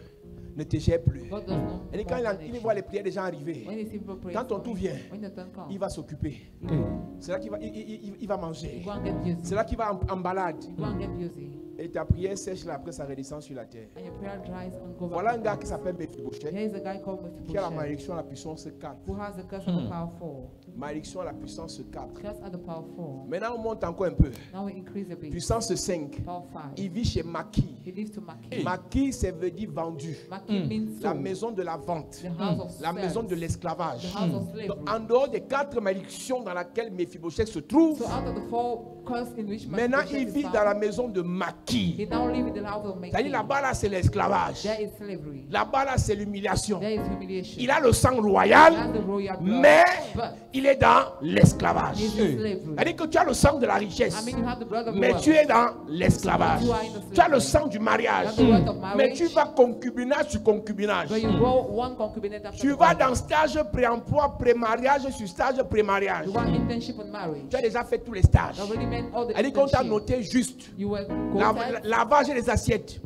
Speaker 1: ne te gère plus.
Speaker 2: God does not
Speaker 1: Et quand il voit les prières des gens arriver,
Speaker 2: When you see people praying
Speaker 1: quand ton
Speaker 2: for
Speaker 1: tour
Speaker 2: him,
Speaker 1: vient,
Speaker 2: when your turn comes,
Speaker 1: il va s'occuper.
Speaker 2: you go,
Speaker 1: C'est là qu'il va, il va manger.
Speaker 2: you go and get busy.
Speaker 1: C'est là qu'il va en balade.
Speaker 2: You go and get busy.
Speaker 1: Et ta prière sèche là, après ça redescend sur la terre.
Speaker 2: And your prayer dries and goes
Speaker 1: Voilà un
Speaker 2: back.
Speaker 1: gars qui s'appelle Mephibosheth,
Speaker 2: Here is a guy called
Speaker 1: qui a la
Speaker 2: Mephibosheth,
Speaker 1: malédiction à la puissance 4.
Speaker 2: who has the curse of the power 4.
Speaker 1: Malédiction à la puissance 4.
Speaker 2: Curse at the power 4.
Speaker 1: Maintenant, on monte encore un peu.
Speaker 2: Now we increase a bit.
Speaker 1: Puissance 5.
Speaker 2: Power 5.
Speaker 1: Il vit chez Maki.
Speaker 2: He lives to Maki.
Speaker 1: Maki, ça veut dire vendu.
Speaker 2: Maki means
Speaker 1: La
Speaker 2: soul,
Speaker 1: maison de la vente.
Speaker 2: the house of
Speaker 1: La maison de
Speaker 2: serfs,
Speaker 1: l'esclavage.
Speaker 2: the house of
Speaker 1: Donc,
Speaker 2: slavery.
Speaker 1: en dehors des 4 malédictions dans lesquelles Mephibosheth se trouve,
Speaker 2: So out of the 4 curse in which
Speaker 1: maintenant
Speaker 2: Mephibosheth
Speaker 1: il
Speaker 2: is
Speaker 1: vit
Speaker 2: found,
Speaker 1: dans la maison de Maki. maquis.
Speaker 2: He now live in the house of
Speaker 1: C'est-à-dire
Speaker 2: making.
Speaker 1: là-bas, là, c'est l'esclavage.
Speaker 2: There is slavery.
Speaker 1: Là-bas, là, c'est l'humiliation.
Speaker 2: There is humiliation.
Speaker 1: Il a le sang
Speaker 2: He
Speaker 1: royal,
Speaker 2: has the royal blood,
Speaker 1: mais
Speaker 2: but
Speaker 1: il est dans l'esclavage.
Speaker 2: he is in slavery.
Speaker 1: C'est-à-dire que tu as le sang de la
Speaker 2: I
Speaker 1: richesse,
Speaker 2: mean, you have the blood of the
Speaker 1: mais
Speaker 2: world.
Speaker 1: tu es dans l'esclavage.
Speaker 2: You are in the
Speaker 1: Tu as le
Speaker 2: slavery.
Speaker 1: sang du mariage,
Speaker 2: You have the blood of
Speaker 1: mais
Speaker 2: marriage.
Speaker 1: tu vas concubinage sur concubinage.
Speaker 2: But you go one concubinate after
Speaker 1: Tu
Speaker 2: the
Speaker 1: vas
Speaker 2: other.
Speaker 1: dans stage pré-emploi, pré-mariage sur stage pré-mariage.
Speaker 2: You want internship on marriage.
Speaker 1: Tu as déjà fait tous les stages.
Speaker 2: You already meant all the
Speaker 1: Elle dit qu'on t'a
Speaker 2: internship.
Speaker 1: noté juste.
Speaker 2: You were quoted.
Speaker 1: Lavage des assiettes.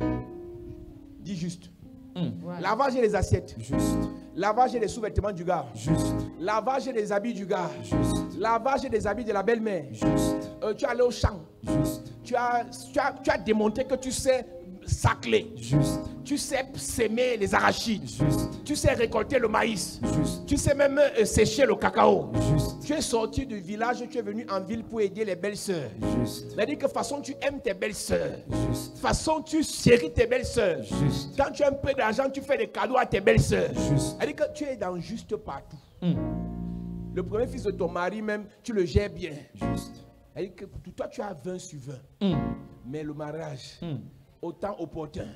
Speaker 1: Dis juste.
Speaker 2: Right.
Speaker 1: Lavage des assiettes.
Speaker 3: Juste.
Speaker 1: Lavage des sous-vêtements du gars.
Speaker 3: Juste.
Speaker 1: Lavage des habits du gars.
Speaker 3: Juste.
Speaker 1: Lavage des habits de la belle-mère.
Speaker 3: Juste.
Speaker 1: Tu es allé au champ.
Speaker 3: Juste.
Speaker 1: Tu as démontré que tu sais sacler.
Speaker 3: Juste.
Speaker 1: Tu sais s'aimer les arachides.
Speaker 3: Juste.
Speaker 1: Tu sais récolter le maïs.
Speaker 3: Juste.
Speaker 1: Tu sais même sécher le cacao.
Speaker 3: Juste.
Speaker 1: Tu es sorti du village, tu es venu en ville pour aider les belles-sœurs.
Speaker 3: Juste.
Speaker 1: C'est-à-dire que façon tu aimes tes belles-sœurs.
Speaker 3: Juste.
Speaker 1: Façon tu chéris tes belles-sœurs.
Speaker 3: Juste.
Speaker 1: Quand tu as un peu d'argent, tu fais des cadeaux à tes belles-sœurs.
Speaker 3: Juste.
Speaker 1: C'est-à-dire que tu es dans juste partout. Le premier fils de ton mari même, tu le gères bien.
Speaker 3: Juste.
Speaker 1: C'est-à-dire que pour toi, tu as 20 sur 20. Mais le mariage, autant opportun,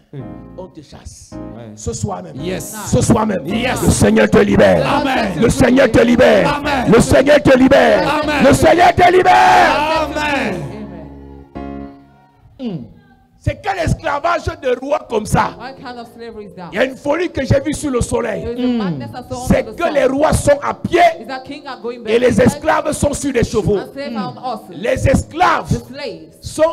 Speaker 1: on te chasse.
Speaker 3: Ouais.
Speaker 1: Ce soir même.
Speaker 3: Yes.
Speaker 1: Ce soir même.
Speaker 3: Yes.
Speaker 1: Le Seigneur te libère.
Speaker 3: Amen.
Speaker 1: Le Seigneur te libère.
Speaker 3: Amen.
Speaker 1: Le Seigneur te libère.
Speaker 3: Amen.
Speaker 1: Le Seigneur te libère.
Speaker 3: Amen.
Speaker 2: Amen.
Speaker 1: C'est quel esclavage de roi comme ça?
Speaker 2: What kind of slavery is that?
Speaker 1: Il y a une folie que j'ai vue sur le soleil.
Speaker 2: There is a madness that's on
Speaker 1: C'est
Speaker 2: the
Speaker 1: que
Speaker 2: sun.
Speaker 1: les rois sont à pied
Speaker 2: Is that king are going back
Speaker 1: et les esclaves sont sur des chevaux.
Speaker 2: and slaves are on horses.
Speaker 1: Les esclaves
Speaker 2: The slaves
Speaker 1: sont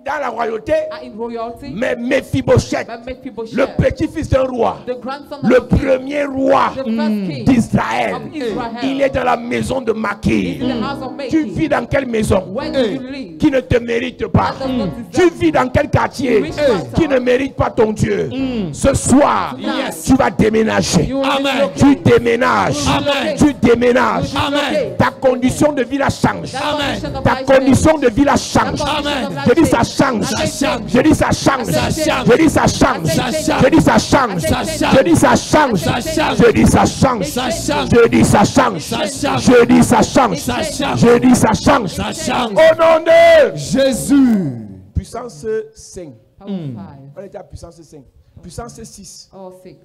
Speaker 1: dans la royauté,
Speaker 2: are in royalty.
Speaker 1: mais Méphibosheth,
Speaker 2: But Mephibosheth,
Speaker 1: le petit-fils d'un roi,
Speaker 2: the grandson of
Speaker 1: le
Speaker 2: a king,
Speaker 1: premier roi
Speaker 2: the first king
Speaker 1: d'Israël,
Speaker 2: of Israel,
Speaker 1: il est dans la maison de Maquis.
Speaker 2: in the house of
Speaker 1: Tu
Speaker 2: Making.
Speaker 1: vis dans quelle maison
Speaker 2: Where do you live?
Speaker 1: qui ne te mérite pas?
Speaker 2: That does not
Speaker 1: Tu
Speaker 2: deserve
Speaker 1: vis dans quel quartier
Speaker 2: Which quarter?
Speaker 1: qui ne mérite pas ton Dieu? Ce soir,
Speaker 2: Yes.
Speaker 1: tu vas déménager.
Speaker 2: You will
Speaker 3: Amen.
Speaker 2: relocate.
Speaker 1: Tu déménages.
Speaker 2: Amen.
Speaker 1: Tu déménages.
Speaker 2: You will relocate.
Speaker 1: Ta condition de vie la change.
Speaker 2: That
Speaker 3: Amen.
Speaker 2: condition of
Speaker 1: Ta
Speaker 2: life
Speaker 1: condition de vie la change.
Speaker 2: That condition
Speaker 3: Amen.
Speaker 2: of life
Speaker 1: Je dis ça
Speaker 2: change.
Speaker 1: change.
Speaker 2: Ça change.
Speaker 1: Je dis ça change.
Speaker 2: Ça change.
Speaker 1: Je dis ça change.
Speaker 2: Ça change.
Speaker 1: Je dis ça change.
Speaker 2: Ça change.
Speaker 1: Je dis ça change.
Speaker 2: Ça change.
Speaker 1: Je dis ça change.
Speaker 3: Ça change.
Speaker 1: Je dis ça change.
Speaker 3: Ça change.
Speaker 1: Je dis ça change.
Speaker 3: Ça change.
Speaker 1: Je dis ça change.
Speaker 3: Ça change.
Speaker 1: Au nom de
Speaker 3: Jésus.
Speaker 1: puissance 5.
Speaker 2: Power 5
Speaker 1: On était à puissance 5. Puissance 6.
Speaker 2: or 6.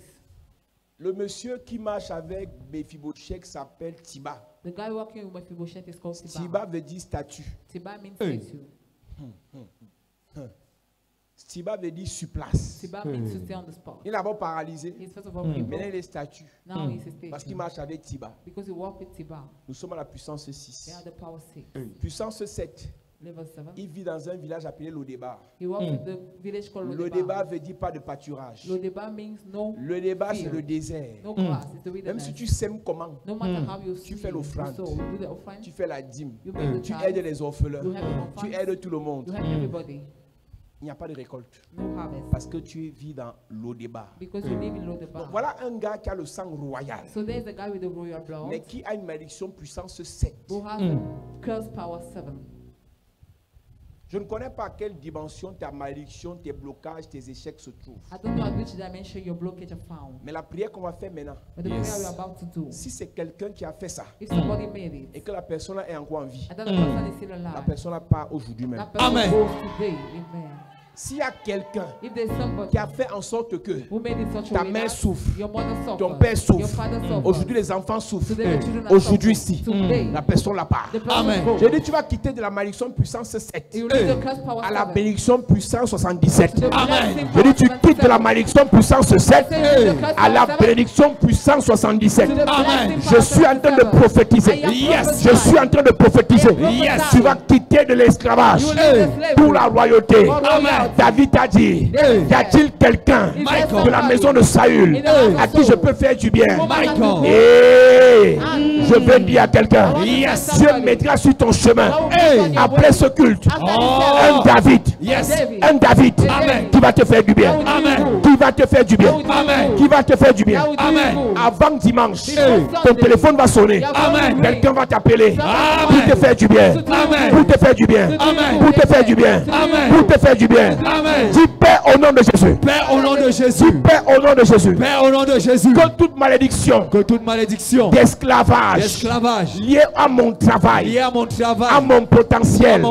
Speaker 1: Le monsieur qui marche avec Méphibosheth s'appelle Tiba.
Speaker 2: The guy working with Mephibosheth is called Tiba.
Speaker 1: Tiba veut dire statue.
Speaker 2: Tiba means
Speaker 3: Hey.
Speaker 2: statue.
Speaker 1: Tiba veut dire sur place.
Speaker 2: Tiba means to stay on the spot.
Speaker 1: Il est d'abord paralysé.
Speaker 2: He's first of all crippled.
Speaker 1: Maintenant il est statue.
Speaker 2: Now he's a
Speaker 1: Parce
Speaker 2: statue.
Speaker 1: qu'il marche avec Tiba.
Speaker 2: Because he walked with Tiba.
Speaker 1: Nous sommes à la puissance
Speaker 2: They
Speaker 1: 6.
Speaker 2: are the power 6.
Speaker 1: Puissance 7.
Speaker 2: Level 7.
Speaker 1: Il vit dans un village appelé Lodébar.
Speaker 2: He walked with the village called
Speaker 1: Le
Speaker 2: Lodeba.
Speaker 1: débat veut dire pas de pâturage.
Speaker 2: Lodeba means no
Speaker 1: Le débat c'est
Speaker 2: field.
Speaker 1: le désert.
Speaker 2: No grass. It's the
Speaker 1: Même
Speaker 2: wilderness.
Speaker 1: si tu sèmes comment,
Speaker 2: No matter how you
Speaker 1: Tu
Speaker 2: see,
Speaker 1: fais l'offrande.
Speaker 2: you sow, you do the offering,
Speaker 1: tu fais la dîme,
Speaker 2: you make the
Speaker 1: tu
Speaker 2: tithe,
Speaker 1: aides les orphelins,
Speaker 2: you help the
Speaker 1: tu
Speaker 2: orphans,
Speaker 1: aides tout le monde.
Speaker 2: you help everybody.
Speaker 1: Il n'y a pas de récolte.
Speaker 2: No harvest.
Speaker 1: Parce que tu vis dans l'Odéba.
Speaker 2: Because you live in Lodeba.
Speaker 1: Donc voilà un gars qui a le sang royal,
Speaker 2: So there's a guy with the royal blood
Speaker 1: mais qui a une malédiction puissance 7.
Speaker 2: who has a curse power 7.
Speaker 1: Je ne connais pas à quelle dimension ta malédiction, tes blocages, tes échecs se trouvent.
Speaker 2: I don't know at which dimension your blockage are found.
Speaker 1: Mais la prière qu'on va faire maintenant,
Speaker 2: But the
Speaker 3: Yes.
Speaker 2: prayer we're about to do,
Speaker 1: si c'est quelqu'un qui a fait ça
Speaker 2: if somebody made it,
Speaker 1: et que la personne est encore en vie,
Speaker 2: and that the person is still
Speaker 1: la
Speaker 2: alive,
Speaker 1: personne part aujourd'hui même.
Speaker 2: that person
Speaker 3: Amen.
Speaker 2: goes today. Amen.
Speaker 1: S'il y a quelqu'un
Speaker 2: If there's somebody
Speaker 1: qui a fait en sorte que
Speaker 2: who made it such a
Speaker 1: ta
Speaker 2: way
Speaker 1: mère
Speaker 2: that
Speaker 1: souffre,
Speaker 2: your mother suffers,
Speaker 1: ton père
Speaker 2: your
Speaker 1: souffre,
Speaker 2: father suffers,
Speaker 1: aujourd'hui les enfants souffrent,
Speaker 2: today the children are
Speaker 1: aujourd'hui
Speaker 2: suffering.
Speaker 1: ici,
Speaker 2: Today,
Speaker 1: la personne la part.
Speaker 2: the person
Speaker 3: Amen.
Speaker 2: goes.
Speaker 1: J'ai dit tu vas quitter de la malédiction puissance 7
Speaker 2: You leave the curse power
Speaker 1: à la
Speaker 2: 7.
Speaker 1: bénédiction puissance 77.
Speaker 2: The
Speaker 3: Amen.
Speaker 2: blessing
Speaker 1: J'ai dit tu
Speaker 2: power
Speaker 1: quittes de la
Speaker 2: 77.
Speaker 1: malédiction puissance 7 à la bénédiction puissance 77.
Speaker 2: To the
Speaker 3: Amen.
Speaker 2: blessing
Speaker 1: Je suis en train de
Speaker 2: 77.
Speaker 1: prophétiser.
Speaker 2: I am
Speaker 3: Yes.
Speaker 1: Je suis en train de prophétiser.
Speaker 3: Yes.
Speaker 1: Tu vas quitter de l'esclavage
Speaker 2: You leave the slavery.
Speaker 1: pour la royauté.
Speaker 3: Amen.
Speaker 1: David a dit, y a-t-il quelqu'un
Speaker 2: Michael.
Speaker 1: de la maison de Saül à qui je peux faire du bien?
Speaker 3: Michael.
Speaker 1: Et je veux dire à quelqu'un,
Speaker 2: Yes.
Speaker 1: Dieu mettra sur ton chemin,
Speaker 2: Hey.
Speaker 1: après ce culte, un David,
Speaker 3: Yes.
Speaker 1: un David
Speaker 3: Amen.
Speaker 1: qui va te faire du bien,
Speaker 3: Amen.
Speaker 1: qui va te faire du bien,
Speaker 3: Amen.
Speaker 1: qui va te faire du bien.
Speaker 3: Amen.
Speaker 1: Avant dimanche,
Speaker 2: Hey.
Speaker 1: ton téléphone va sonner.
Speaker 3: Amen.
Speaker 1: Quelqu'un va t'appeler
Speaker 3: Amen.
Speaker 1: pour te faire du bien,
Speaker 3: Amen.
Speaker 1: pour te faire du bien,
Speaker 3: Amen.
Speaker 1: pour te faire du bien,
Speaker 3: Amen.
Speaker 1: pour te faire du bien.
Speaker 3: Amen.
Speaker 1: Dis Père au nom de Jésus.
Speaker 3: Père, au nom de Jésus.
Speaker 1: Père au nom de Jésus.
Speaker 3: Père, au nom de Jésus.
Speaker 1: Que toute malédiction
Speaker 3: Que toute malédiction
Speaker 1: d'esclavage
Speaker 3: d'esclavage,
Speaker 1: lié à mon travail,
Speaker 3: lié à mon travail,
Speaker 1: à mon potentiel,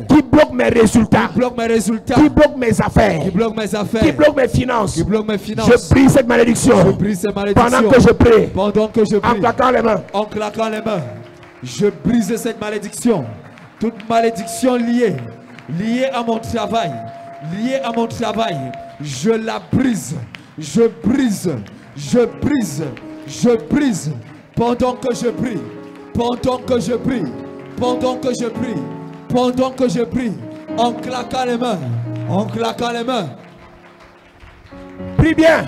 Speaker 1: qui bloque mes résultats,
Speaker 3: qui bloque mes résultats,
Speaker 1: qui bloque mes affaires,
Speaker 3: qui bloque mes affaires,
Speaker 1: qui bloque mes finances.
Speaker 3: qui bloque mes finances.
Speaker 1: Je brise cette malédiction.
Speaker 3: Je brise cette malédiction.
Speaker 1: Pendant que je prie,
Speaker 3: Pendant que je prie,
Speaker 1: en claquant les mains.
Speaker 3: en claquant les mains, je brise cette malédiction. Toute malédiction liée à mon travail, liée à mon travail, je la brise. Je brise, je brise, je brise. Pendant que je prie, pendant que je prie, pendant que je prie, pendant que je prie, en claquant les mains, en claquant les mains.
Speaker 1: Prie bien.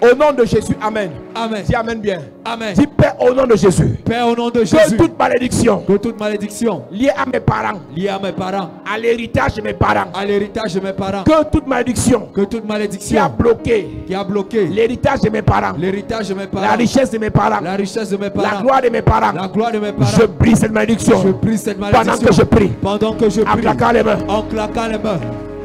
Speaker 1: Au nom de Jésus, amen.
Speaker 3: Amen.
Speaker 1: Dis amen bien.
Speaker 3: Amen.
Speaker 1: Dis Père au nom de Jésus.
Speaker 3: Père, au nom de Jésus,
Speaker 1: Que toute malédiction
Speaker 3: que toute malédiction
Speaker 1: liée à mes parents,
Speaker 3: liée à mes parents,
Speaker 1: à l'héritage de mes parents,
Speaker 3: à l'héritage de mes parents,
Speaker 1: que toute malédiction
Speaker 3: que toute
Speaker 1: qui a
Speaker 3: malédiction
Speaker 1: bloqué
Speaker 3: qui a bloqué
Speaker 1: l'héritage de mes parents,
Speaker 3: l'héritage de mes parents,
Speaker 1: la richesse de mes parents,
Speaker 3: la richesse de mes
Speaker 1: la
Speaker 3: parents,
Speaker 1: gloire de mes parents,
Speaker 3: la gloire de mes parents,
Speaker 1: je brise cette malédiction.
Speaker 3: je brise cette
Speaker 1: Pendant
Speaker 3: malédiction.
Speaker 1: que je prie,
Speaker 3: Pendant que je
Speaker 1: en
Speaker 3: prie,
Speaker 1: claquant les mains.
Speaker 3: en claquant les mains,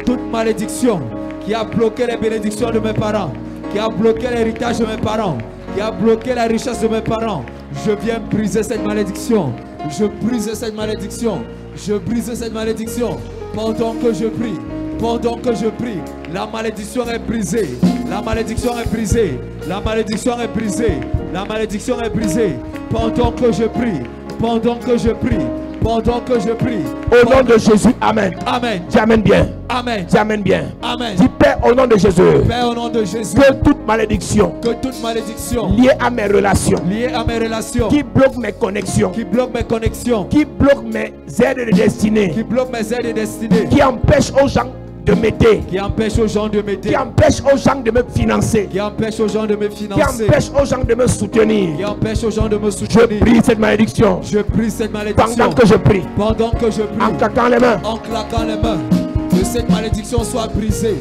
Speaker 3: toute malédiction qui a bloqué les bénédictions de mes parents, qui a bloqué l'héritage de mes parents, qui a bloqué la richesse de mes parents, je viens briser cette malédiction. Je brise cette malédiction. Je brise cette malédiction. Pendant que je prie, pendant que je prie, la malédiction est brisée. La malédiction est brisée. La malédiction est brisée. La malédiction est brisée. Pendant que je prie, pendant que je prie, pendant que je prie.
Speaker 1: Au nom de Jésus, amen.
Speaker 3: Amen.
Speaker 1: Dis amen bien.
Speaker 3: Amen.
Speaker 1: Dis amen bien.
Speaker 3: Amen.
Speaker 1: Dis Père au nom de Jésus.
Speaker 3: Père, au nom de Jésus,
Speaker 1: Que toute malédiction
Speaker 3: que toute malédiction
Speaker 1: liée à mes relations,
Speaker 3: liée à mes relations,
Speaker 1: qui bloque mes connexions,
Speaker 3: qui bloque mes connexions,
Speaker 1: qui bloque mes aides de destinée,
Speaker 3: qui bloque mes aides et destinées,
Speaker 1: qui empêche aux gens de m'aider,
Speaker 3: qui empêche aux gens de m'aider,
Speaker 1: qui empêche aux gens de me financer,
Speaker 3: qui empêche aux gens de me
Speaker 1: qui
Speaker 3: financer,
Speaker 1: empêche aux gens de me soutenir.
Speaker 3: qui empêche aux gens de me
Speaker 1: Je
Speaker 3: soutenir.
Speaker 1: brise cette malédiction.
Speaker 3: Je brise cette malédiction.
Speaker 1: Pendant que je prie,
Speaker 3: Pendant que je prie,
Speaker 1: en claquant les mains,
Speaker 3: en claquant les mains, que cette malédiction soit brisée.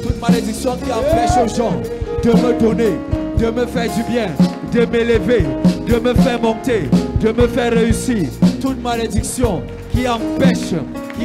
Speaker 3: Toute malédiction qui empêche aux gens de me donner, de me faire du bien, de m'élever, de me faire monter, de me faire réussir. Toute malédiction qui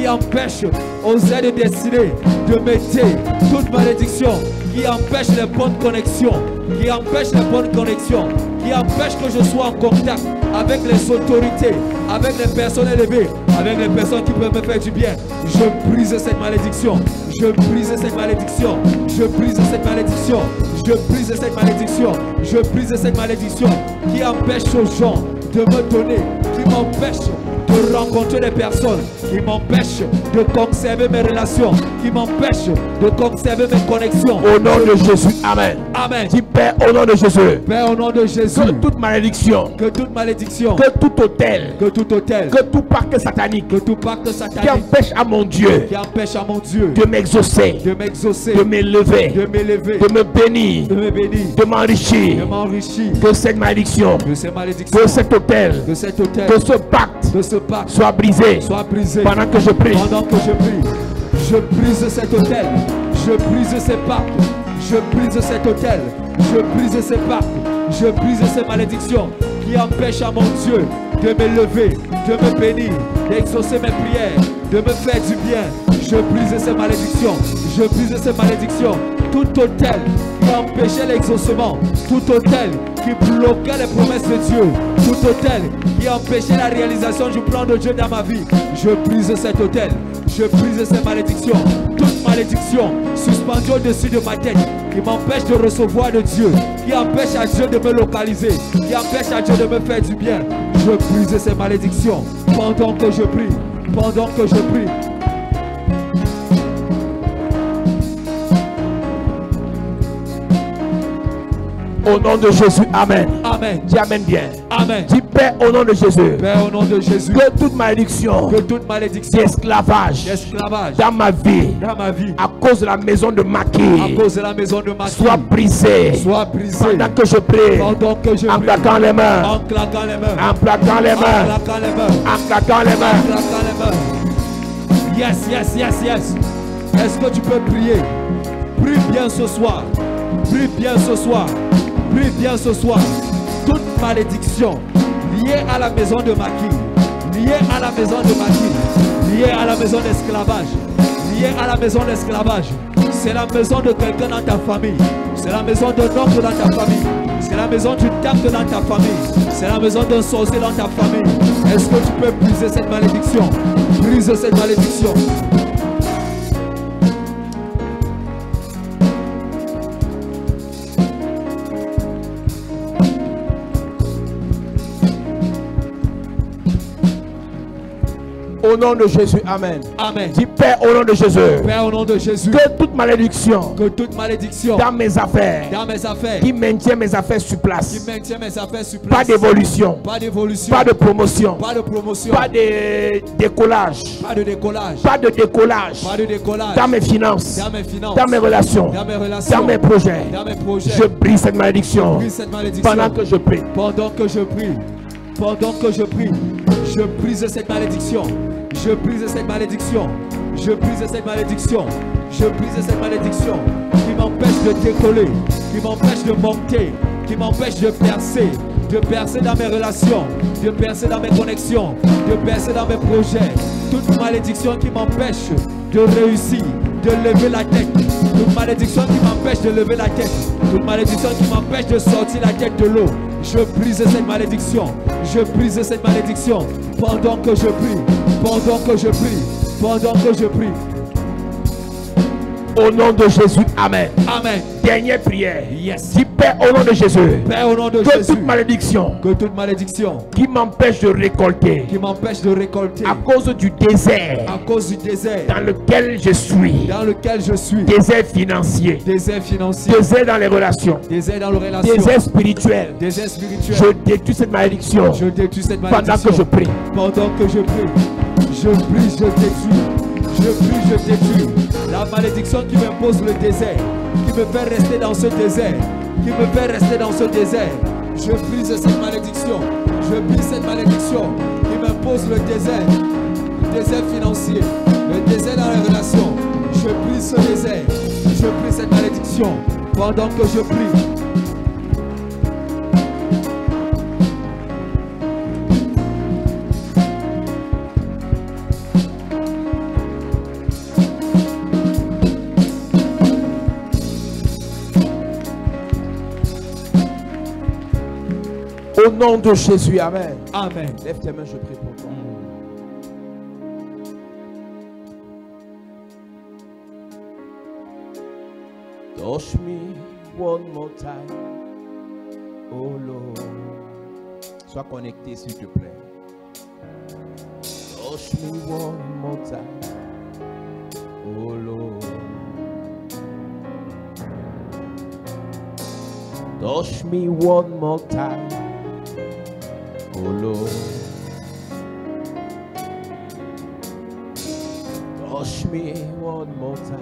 Speaker 3: empêche aux aides destinées de m'aider. Toute malédiction qui empêche les bonnes connexions, qui empêche les bonnes connexions, qui empêche que je sois en contact avec les autorités, avec les personnes élevées, avec les personnes qui peuvent me faire du bien. Je brise cette malédiction. Je brise cette malédiction. Je brise cette malédiction. Je brise cette malédiction. Je brise cette malédiction qui empêche aux gens de me donner, qui m'empêche de rencontrer des personnes, qui m'empêche de conserver mes relations, qui m'empêche de conserver mes connexions.
Speaker 1: au nom de Jésus, amen.
Speaker 3: Amen.
Speaker 1: Dis Père au nom de Jésus.
Speaker 3: Père, au nom de Jésus,
Speaker 1: Que toute malédiction,
Speaker 3: que toute malédiction,
Speaker 1: que tout hôtel,
Speaker 3: que tout hôtel,
Speaker 1: que tout pacte satanique
Speaker 3: que tout pacte
Speaker 1: qui
Speaker 3: satanique
Speaker 1: empêche à mon Dieu
Speaker 3: qui empêche à mon Dieu
Speaker 1: de m'exaucer,
Speaker 3: de m'exaucer,
Speaker 1: de m'élever,
Speaker 3: de m'élever,
Speaker 1: de me bénir,
Speaker 3: de me bénir,
Speaker 1: de m'enrichir,
Speaker 3: de m'enrichir,
Speaker 1: que cette malédiction,
Speaker 3: que ces malédictions,
Speaker 1: que cet hôtel,
Speaker 3: que cet hôtel,
Speaker 1: que ce pacte
Speaker 3: que ce pacte
Speaker 1: soit brisé
Speaker 3: soit brisé.
Speaker 1: pendant que je prie.
Speaker 3: Pendant que je prie, je brise cet hôtel, je brise ces pactes, je brise cet hôtel, je brise ces pactes, je brise ces malédictions qui empêchent à mon Dieu de m'élever, de me bénir, d'exaucer mes prières, de me faire du bien. Je brise ces malédictions, je brise ces malédictions. Tout hôtel qui empêchait l'exaucement, tout hôtel qui bloquait les promesses de Dieu, tout hôtel qui empêchait la réalisation du plan de Dieu dans ma vie, je brise cet hôtel, je brise ces malédictions. Toute malédiction suspendue au-dessus de ma tête qui m'empêche de recevoir de Dieu, qui empêche à Dieu de me localiser, qui empêche à Dieu de me faire du bien, je brise ces malédictions pendant que je prie, pendant que je prie.
Speaker 1: Au nom de Jésus, amen.
Speaker 3: Amen.
Speaker 1: Dis amen bien.
Speaker 3: Amen.
Speaker 1: Dis Père au nom de Jésus.
Speaker 3: Père, au nom de Jésus,
Speaker 1: Que toute malédiction
Speaker 3: que toute malédiction
Speaker 1: d'esclavage
Speaker 3: d'esclavage
Speaker 1: dans ma vie,
Speaker 3: dans ma vie,
Speaker 1: à cause de la maison de
Speaker 3: à
Speaker 1: Maquis,
Speaker 3: cause de la maison de ma
Speaker 1: soit brisée.
Speaker 3: soit brisée.
Speaker 1: Pendant que je prie,
Speaker 3: Pendant que je
Speaker 1: en
Speaker 3: prie,
Speaker 1: claquant les mains,
Speaker 3: en claquant les mains,
Speaker 1: en claquant les
Speaker 3: en
Speaker 1: mains,
Speaker 3: claquant les mains,
Speaker 1: en claquant les
Speaker 3: en
Speaker 1: mains.
Speaker 3: claquant les mains. Yes, yes, yes, yes. Est-ce que tu peux prier? Prie bien ce soir. Prie bien ce soir. Prie bien ce soir. Toute malédiction liée à la maison de Maquis, liée à la maison de Maquis, liée à la maison d'esclavage, liée à la maison d'esclavage. C'est la maison de quelqu'un dans ta famille. C'est la maison d'un oncle dans ta famille. C'est C'est la maison d'une tante dans ta famille. C'est la maison d'un sorcier dans ta famille. Est-ce que tu peux briser cette malédiction? Brise cette malédiction.
Speaker 1: Au nom de Jésus, amen.
Speaker 3: Amen.
Speaker 1: Dis Père au nom de Jésus.
Speaker 3: Père, au nom de Jésus.
Speaker 1: Que toute malédiction
Speaker 3: dans
Speaker 1: mes affaires, qui maintient mes affaires sur place, pas d'évolution, pas de promotion, pas de décollage, dans mes finances, dans mes relations, dans mes projets, je brise cette malédiction. Pendant que je prie,
Speaker 3: je brise cette malédiction. Je brise cette malédiction. Je brise cette malédiction. Je brise cette malédiction qui m'empêche de décoller, qui m'empêche de monter, qui m'empêche de percer dans mes relations, de percer dans mes connexions, de percer dans mes projets. Toute malédiction qui m'empêche de réussir, de lever la tête. Toute malédiction qui m'empêche de lever la tête. Toute malédiction qui m'empêche de sortir la tête de l'eau. Je brise cette malédiction. Je brise cette malédiction pendant que je prie. Pendant que je prie. Pendant que je prie.
Speaker 1: Au nom de Jésus, amen.
Speaker 3: Amen.
Speaker 1: Dernière prière.
Speaker 3: Yes.
Speaker 1: Dis Père au nom de Jésus.
Speaker 3: Père au nom de
Speaker 1: que
Speaker 3: Jésus.
Speaker 1: Toute malédiction
Speaker 3: qui m'empêche de récolter.
Speaker 1: À cause du désert. Dans lequel je suis. Désert financier. Désert dans les relations. Désert spirituel. Je détruis cette malédiction. Pendant que je prie.
Speaker 3: Je prie, je détruis. Je prie, je détruis la malédiction qui m'impose le désert, qui me fait rester dans ce désert, Je brise cette malédiction. Je brise cette malédiction qui m'impose le désert financier, le désert dans les relations. Je brise ce désert. Je brise cette malédiction pendant que je prie.
Speaker 1: Au nom de Jésus, amen.
Speaker 3: Amen.
Speaker 1: Lève tes mains, je prie pour toi. Touch me one more time, oh Lord. Sois connecté s'il te plaît. Touch me one more time, oh Lord. Touch me one more time, oh Lord. Touch me one more time,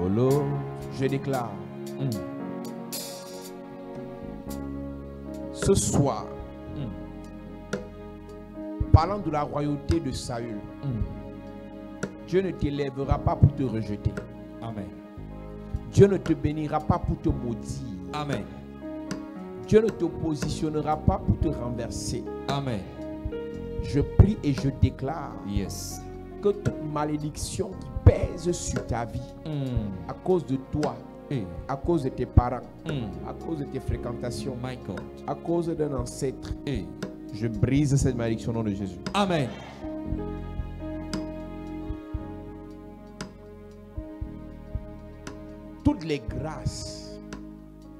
Speaker 1: oh Lord. Je déclare ce soir, parlant de la royauté de Saül, Dieu ne t'élèvera pas pour te rejeter.
Speaker 3: Amen.
Speaker 1: Dieu ne te bénira pas pour te maudire.
Speaker 3: Amen.
Speaker 1: Dieu ne te positionnera pas pour te renverser.
Speaker 3: Amen.
Speaker 1: Je prie et je déclare que toute malédiction qui pèse sur ta vie à cause de toi, à cause de tes parents, à cause de tes fréquentations, à cause d'un ancêtre, je brise cette malédiction au nom de Jésus.
Speaker 3: Amen.
Speaker 1: Toutes les grâces,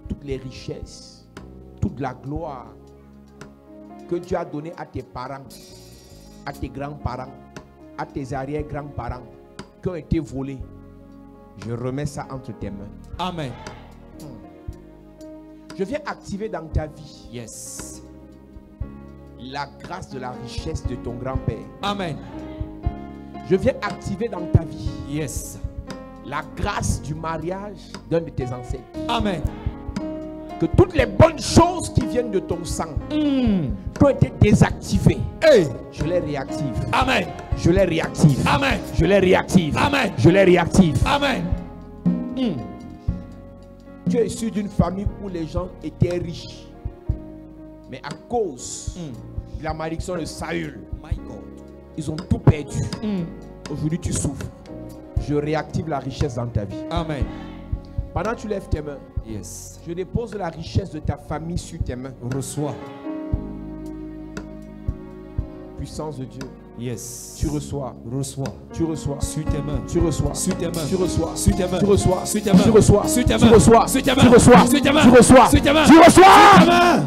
Speaker 1: toutes les richesses, toute la gloire que Dieu a donné à tes parents, à tes grands-parents, à tes arrière-grands-parents qui ont été volés, je remets ça entre tes mains.
Speaker 3: Amen.
Speaker 1: Je viens activer dans ta vie la grâce de la richesse de ton grand-père.
Speaker 3: Amen.
Speaker 1: Je viens activer dans ta vie la grâce du mariage d'un de tes ancêtres.
Speaker 3: Amen.
Speaker 1: Que toutes les bonnes choses qui viennent de ton sang, qui ont été désactivées, je les réactive.
Speaker 3: Amen.
Speaker 1: Je les réactive.
Speaker 3: Amen.
Speaker 1: Je les réactive.
Speaker 3: Amen.
Speaker 1: Je les réactive.
Speaker 3: Amen.
Speaker 1: Tu es issu d'une famille où les gens étaient riches. Mais à cause de la malédiction de Saül, ils ont tout perdu. Aujourd'hui, tu souffres. Je réactive la richesse dans ta vie.
Speaker 3: Amen.
Speaker 1: Pendant que tu lèves tes mains,
Speaker 3: Yes.
Speaker 1: je dépose la richesse de ta famille sur tes mains.
Speaker 3: Reçois.
Speaker 1: Puissance de Dieu.
Speaker 3: Yes.
Speaker 1: Tu reçois.
Speaker 3: Reçois.
Speaker 1: Tu reçois.
Speaker 3: Sur tes mains.
Speaker 1: Tu reçois.
Speaker 3: Sur tes mains.
Speaker 1: Tu reçois.
Speaker 3: Sur tes mains.
Speaker 1: Tu reçois.
Speaker 3: Sur tes mains.
Speaker 1: Tu reçois.
Speaker 3: Sur tes
Speaker 1: Tu
Speaker 3: mains.
Speaker 1: reçois.
Speaker 3: Sur tes mains.
Speaker 1: Tu reçois.
Speaker 3: Sur tes mains.
Speaker 1: Tu reçois.
Speaker 3: Sur tes mains.
Speaker 1: Tu reçois.
Speaker 3: Sur tes mains.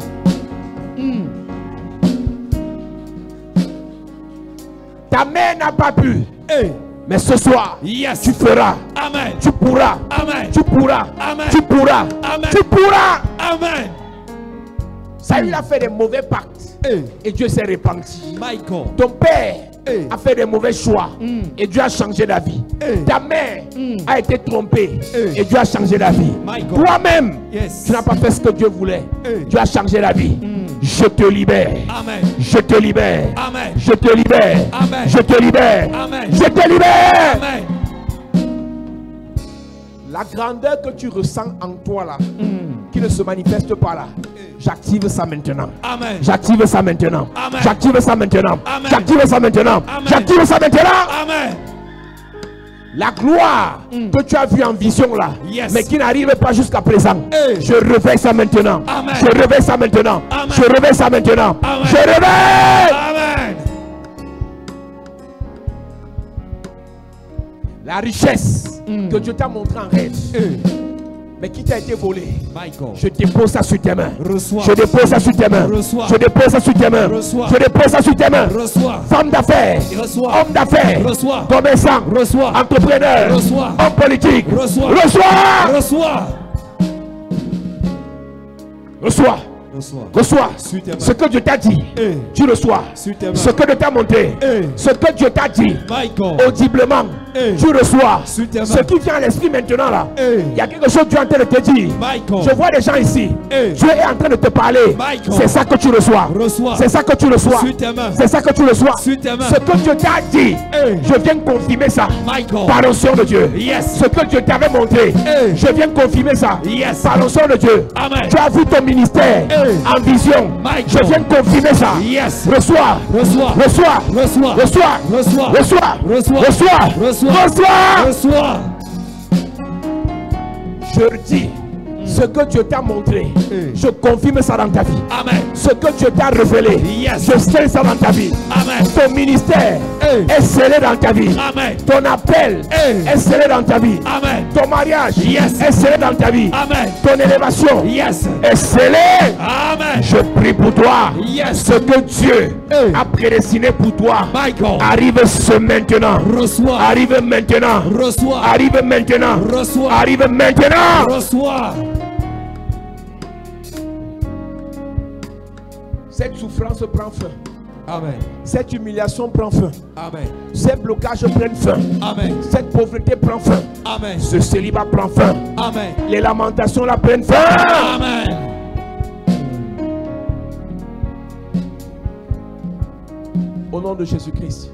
Speaker 1: Ta main n'a pas pu.
Speaker 3: Hey.
Speaker 1: Mais ce soir,
Speaker 3: Yes.
Speaker 1: tu feras.
Speaker 3: Amen.
Speaker 1: Tu pourras.
Speaker 3: Amen.
Speaker 1: Tu pourras.
Speaker 3: Amen.
Speaker 1: Tu pourras.
Speaker 3: Amen.
Speaker 1: Tu pourras.
Speaker 3: Amen.
Speaker 1: Saül a fait des mauvais pactes.
Speaker 3: Hey.
Speaker 1: Et Dieu s'est repenti.
Speaker 3: Michael.
Speaker 1: Ton père
Speaker 3: Hey.
Speaker 1: a fait des mauvais choix. Et Dieu a changé la vie.
Speaker 3: Hey.
Speaker 1: Ta mère a été trompée.
Speaker 3: Hey.
Speaker 1: Et Dieu a changé la vie.
Speaker 3: Michael.
Speaker 1: Toi-même,
Speaker 3: Yes.
Speaker 1: tu n'as pas fait ce que Dieu voulait.
Speaker 3: Hey.
Speaker 1: Dieu a changé la vie. Je te libère.
Speaker 3: Amen.
Speaker 1: Je te libère.
Speaker 3: Amen.
Speaker 1: Je te libère.
Speaker 3: Amen.
Speaker 1: Je te libère.
Speaker 3: Amen.
Speaker 1: Je te libère.
Speaker 3: Amen.
Speaker 1: La grandeur que tu ressens en toi là, qui ne se manifeste pas là, j'active ça maintenant.
Speaker 3: Amen.
Speaker 1: J'active ça maintenant.
Speaker 3: Amen.
Speaker 1: J'active ça maintenant.
Speaker 3: Amen.
Speaker 1: J'active ça maintenant.
Speaker 3: Amen.
Speaker 1: J'active ça maintenant.
Speaker 3: Amen.
Speaker 1: La gloire que tu as vue en vision là,
Speaker 3: Yes.
Speaker 1: mais qui n'arrive pas jusqu'à présent,
Speaker 3: Hey.
Speaker 1: je réveille ça maintenant.
Speaker 3: Amen.
Speaker 1: Je réveille ça maintenant.
Speaker 3: Amen.
Speaker 1: Je réveille ça maintenant.
Speaker 3: Amen.
Speaker 1: Je réveille.
Speaker 3: Amen.
Speaker 1: La richesse que Dieu t'a montrée en rêve,
Speaker 3: Hey.
Speaker 1: mais qui t'a été volée,
Speaker 3: Michael.
Speaker 1: je dépose ça sur tes mains.
Speaker 3: Reçois.
Speaker 1: Je dépose ça sur tes mains.
Speaker 3: Reçois.
Speaker 1: Je dépose ça sur tes mains.
Speaker 3: Reçois.
Speaker 1: Je dépose ça sur tes mains.
Speaker 3: Reçois.
Speaker 1: Femme d'affaires,
Speaker 3: Reçois.
Speaker 1: homme d'affaires,
Speaker 3: Reçois.
Speaker 1: commerçant,
Speaker 3: Reçois.
Speaker 1: entrepreneur,
Speaker 3: Reçois.
Speaker 1: homme politique,
Speaker 3: Reçois.
Speaker 1: reçois,
Speaker 3: Reçois.
Speaker 1: reçois,
Speaker 3: Reçois.
Speaker 1: reçois.
Speaker 3: Sur tes mains.
Speaker 1: Ce que Dieu t'a dit,
Speaker 3: Hey.
Speaker 1: tu reçois.
Speaker 3: Sur tes mains.
Speaker 1: Ce que Dieu t'a montré,
Speaker 3: Hey.
Speaker 1: ce que Dieu t'a dit,
Speaker 3: Michael.
Speaker 1: audiblement,
Speaker 3: Hey.
Speaker 1: tu reçois.
Speaker 3: Sur tes mains.
Speaker 1: Ce qui vient à l'esprit maintenant là,
Speaker 3: Hey.
Speaker 1: il y a quelque chose que Dieu est en train de te dire.
Speaker 3: Michael.
Speaker 1: Je vois des gens ici.
Speaker 3: Hey.
Speaker 1: Dieu est en train de te parler.
Speaker 3: Michael.
Speaker 1: C'est ça que tu reçois.
Speaker 3: Reçois.
Speaker 1: C'est ça que tu reçois.
Speaker 3: Sur tes mains.
Speaker 1: C'est ça que tu reçois.
Speaker 3: Sur tes mains.
Speaker 1: Ce que Dieu t'a dit,
Speaker 3: Hey.
Speaker 1: je viens confirmer ça.
Speaker 3: Michael.
Speaker 1: Par l'onction de Dieu.
Speaker 3: Yes.
Speaker 1: Ce que Dieu t'avait montré,
Speaker 3: Hey.
Speaker 1: je viens confirmer ça.
Speaker 3: Yes.
Speaker 1: Par l'onction de Dieu.
Speaker 3: Amen.
Speaker 1: Tu as vu ton ministère
Speaker 3: Hey.
Speaker 1: en vision.
Speaker 3: Michael.
Speaker 1: Je viens confirmer ça.
Speaker 3: Yes.
Speaker 1: Reçois.
Speaker 3: Reçois.
Speaker 1: Reçois.
Speaker 3: Reçois.
Speaker 1: Reçois.
Speaker 3: Reçois.
Speaker 1: Reçois.
Speaker 3: Reçois.
Speaker 1: Reçois.
Speaker 3: Reçois.
Speaker 1: Reçois.
Speaker 3: Reçois.
Speaker 1: Je dis, ce que Dieu t'a montré, je confirme ça dans ta vie.
Speaker 3: Amen.
Speaker 1: Ce que Dieu t'a révélé,
Speaker 3: Yes.
Speaker 1: je scelle ça dans ta vie.
Speaker 3: Amen.
Speaker 1: Ton ministère
Speaker 3: Hey.
Speaker 1: est scellé dans ta vie.
Speaker 3: Amen.
Speaker 1: Ton appel
Speaker 3: Hey.
Speaker 1: est scellé dans ta vie.
Speaker 3: Amen.
Speaker 1: Ton mariage
Speaker 3: Yes.
Speaker 1: est scellé dans ta vie.
Speaker 3: Amen.
Speaker 1: Ton élévation
Speaker 3: Yes.
Speaker 1: est scellée.
Speaker 3: Amen.
Speaker 1: Je prie pour toi.
Speaker 3: Yes.
Speaker 1: Ce que Dieu
Speaker 3: Hey.
Speaker 1: a prédestiné pour toi
Speaker 3: Michael.
Speaker 1: arrive ce maintenant.
Speaker 3: Reçois.
Speaker 1: Arrive maintenant.
Speaker 3: Reçois.
Speaker 1: Arrive maintenant.
Speaker 3: Reçois.
Speaker 1: Arrive maintenant.
Speaker 3: Reçois.
Speaker 1: Cette souffrance prend fin.
Speaker 3: Amen.
Speaker 1: Cette humiliation prend fin.
Speaker 3: Amen.
Speaker 1: Ces blocages prennent fin.
Speaker 3: Amen.
Speaker 1: Cette pauvreté prend fin.
Speaker 3: Amen.
Speaker 1: Ce célibat prend fin.
Speaker 3: Amen.
Speaker 1: Les lamentations la prennent fin.
Speaker 3: Amen.
Speaker 1: Au nom de Jésus-Christ.